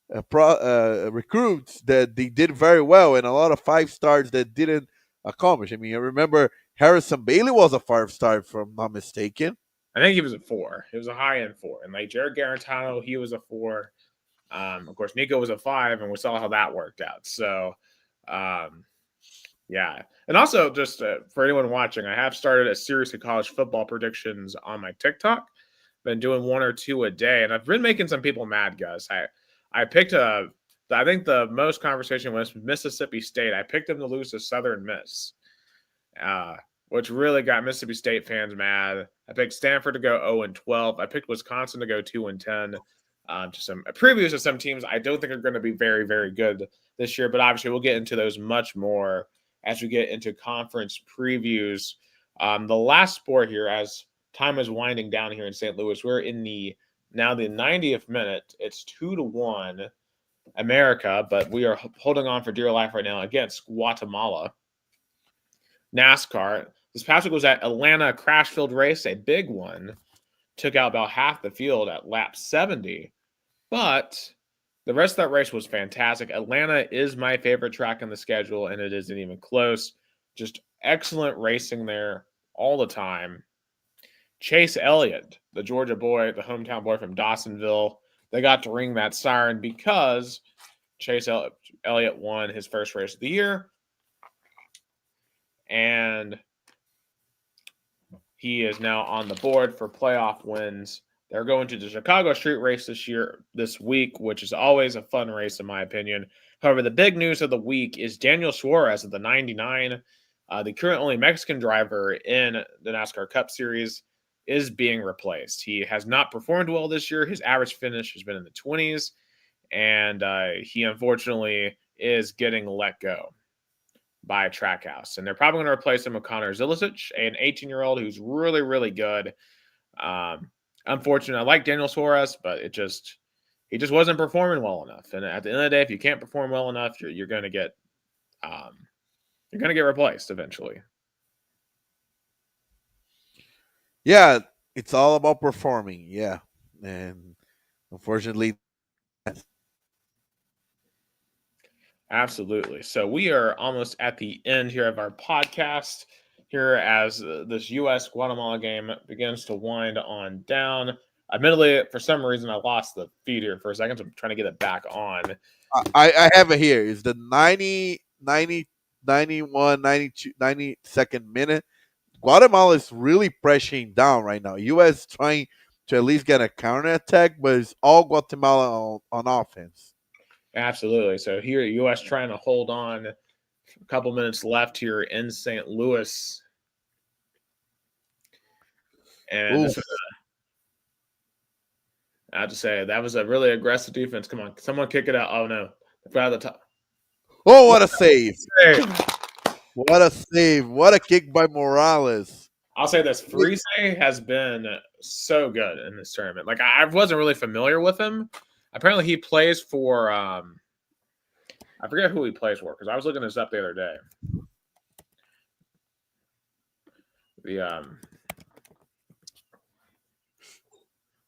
recruits that they did very well, and a lot of 5 stars that didn't accomplish. I mean, I remember Harrison Bailey was a 5-star, if I'm not mistaken. I think he was a 4. He was a high end 4, and like Jared Garantano, he was a 4. Of course, Nico was a 5, and we saw how that worked out. So, yeah. And also, just for anyone watching, I have started a series of college football predictions on my TikTok. Been doing 1 or 2 a day, and I've been making some people mad, Gus. I picked I think the most conversation was Mississippi State. I picked them to lose to Southern Miss, which really got Mississippi State fans mad. I picked Stanford to go 0-12. I picked Wisconsin to go 2-10. Just some previews of some teams I don't think are going to be very, very good this year, but obviously we'll get into those much more as we get into conference previews. The last sport here, as time is winding down here in St. Louis, we're in the 90th minute. It's 2-1 America, but we are holding on for dear life right now against Guatemala. NASCAR. This past week was at Atlanta crash field race, a big one. Took out about half the field at lap 70. But the rest of that race was fantastic. Atlanta is my favorite track on the schedule, and it isn't even close. Just excellent racing there all the time. Chase Elliott, the Georgia boy, the hometown boy from Dawsonville, they got to ring that siren because Chase Elliott won his first race of the year, and he is now on the board for playoff wins. They're going to the Chicago Street Race this week, which is always a fun race in my opinion. However, the big news of the week is Daniel Suarez of the 99, the current only Mexican driver in the NASCAR Cup Series, is being replaced. He has not performed well this year. His average finish has been in the 20s, and he unfortunately is getting let go by Trackhouse. And they're probably going to replace him with Connor Zilicic, an 18-year-old who's really, really good. Unfortunately, I like Daniel Suarez, but he just wasn't performing well enough. And at the end of the day, if you can't perform well enough, you're going to get replaced eventually. Yeah, it's all about performing. Yeah, and unfortunately, absolutely. So we are almost at the end here of our podcast. Here as this U.S. Guatemala game begins to wind on down. Admittedly, for some reason, I lost the feed here for a second, so I'm trying to get it back on. I have it here. It's the 90, 90, 91, 92, 92nd minute. Guatemala is really pressuring down right now. U.S. trying to at least get a counterattack, but it's all Guatemala on offense. Absolutely. So here, U.S. trying to hold on. A couple minutes left here in St. Louis. And I have to say, that was a really aggressive defense. Come on, someone kick it out. Oh, no. Right at the top. Oh, what a save. What a save. What a kick by Morales. I'll say this. Friese has been so good in this tournament. Like, I wasn't really familiar with him. Apparently, he plays for I forget who he plays for because I was looking this up the other day.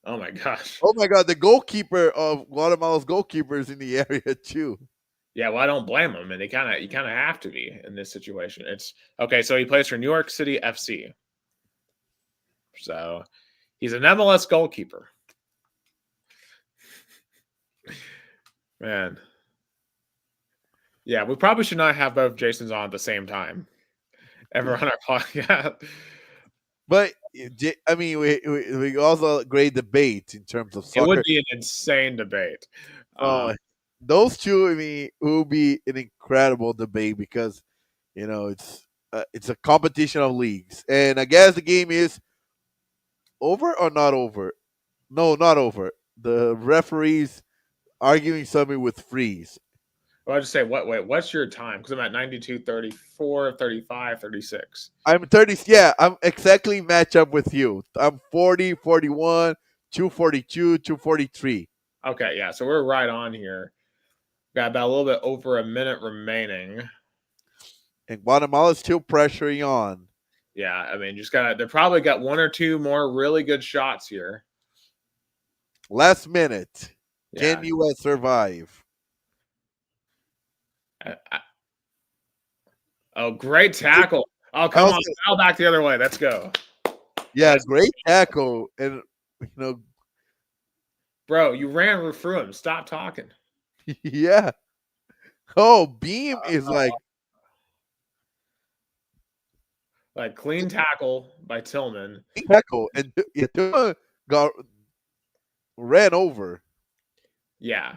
Oh my gosh. Oh my God, the goalkeeper of Guatemala's goalkeeper is in the area too. Yeah, well, I don't blame him, and you kind of have to be in this situation. It's okay. So he plays for New York City FC. So he's an MLS goalkeeper. Man. Yeah, we probably should not have both Jasons on at the same time ever on our podcast. But I mean, we also great debate in terms of soccer. It would be an insane debate. Those two, I mean, will be an incredible debate because it's a competition of leagues, and I guess the game is over or not over. No, not over. The referees arguing something with Freeze. Well, I'll just say, what's your time? Because I'm at 92, 34, 35, 36. I'm 30. Yeah, I'm exactly match up with you. I'm 40, 41, 242, 243. Okay, yeah. So we're right on here. Got about a little bit over a minute remaining. And Guatemala's still pressuring on. Yeah, I mean, they probably got one or two more really good shots here. Last minute. Yeah. Can U.S. survive? Oh, great tackle. Oh, come on. Foul back the other way. Let's go. Yeah, great tackle. And, bro, you ran through him. Stop talking. Yeah. Oh, Beam is like clean tackle by Tillman. Tackle. And Tillman ran over. Yeah.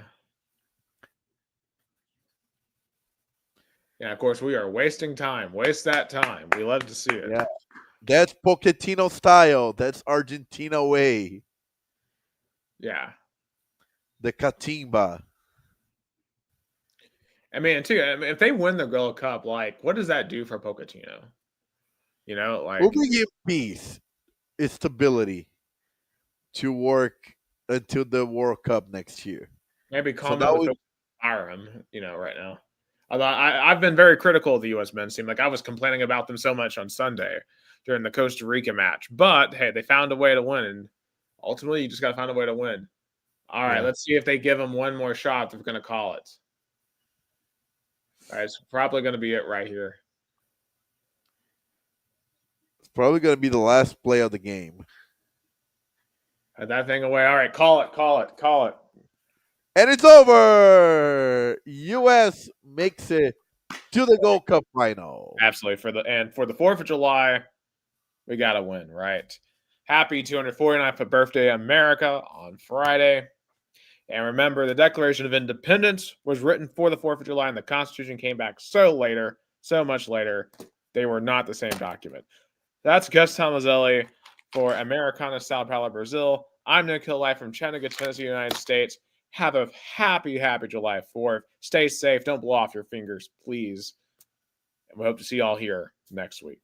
Yeah, of course, we are wasting time. Waste that time. We love to see it. Yeah. That's Pochettino style. That's Argentina way. Yeah. The Catimba. I mean, too, if they win the Gold Cup, what does that do for Pochettino? We'll give peace, stability to work until the World Cup next year. Maybe fire him, right now. Although I've been very critical of the U.S. men's team. I was complaining about them so much on Sunday during the Costa Rica match. But, hey, they found a way to win. And ultimately, you just got to find a way to win. All right, let's see if they give them one more shot. They're going to call it. All right, it's probably going to be it right here. It's probably going to be the last play of the game. Had that thing away. All right, call it. And it's over. U.S. makes it to the Gold Cup final. Absolutely. For the 4th of July, we got to win, right? Happy 249th birthday, America, on Friday. And remember, the Declaration of Independence was written for the 4th of July, and the Constitution came back so much later. They were not the same document. That's Gus Tomazelli for Americana Sao Paulo, Brazil. I'm Nick Hill, live from Chattanooga, Tennessee, United States. Have a happy July 4th. Stay safe. Don't blow off your fingers, please. And we hope to see you all here next week.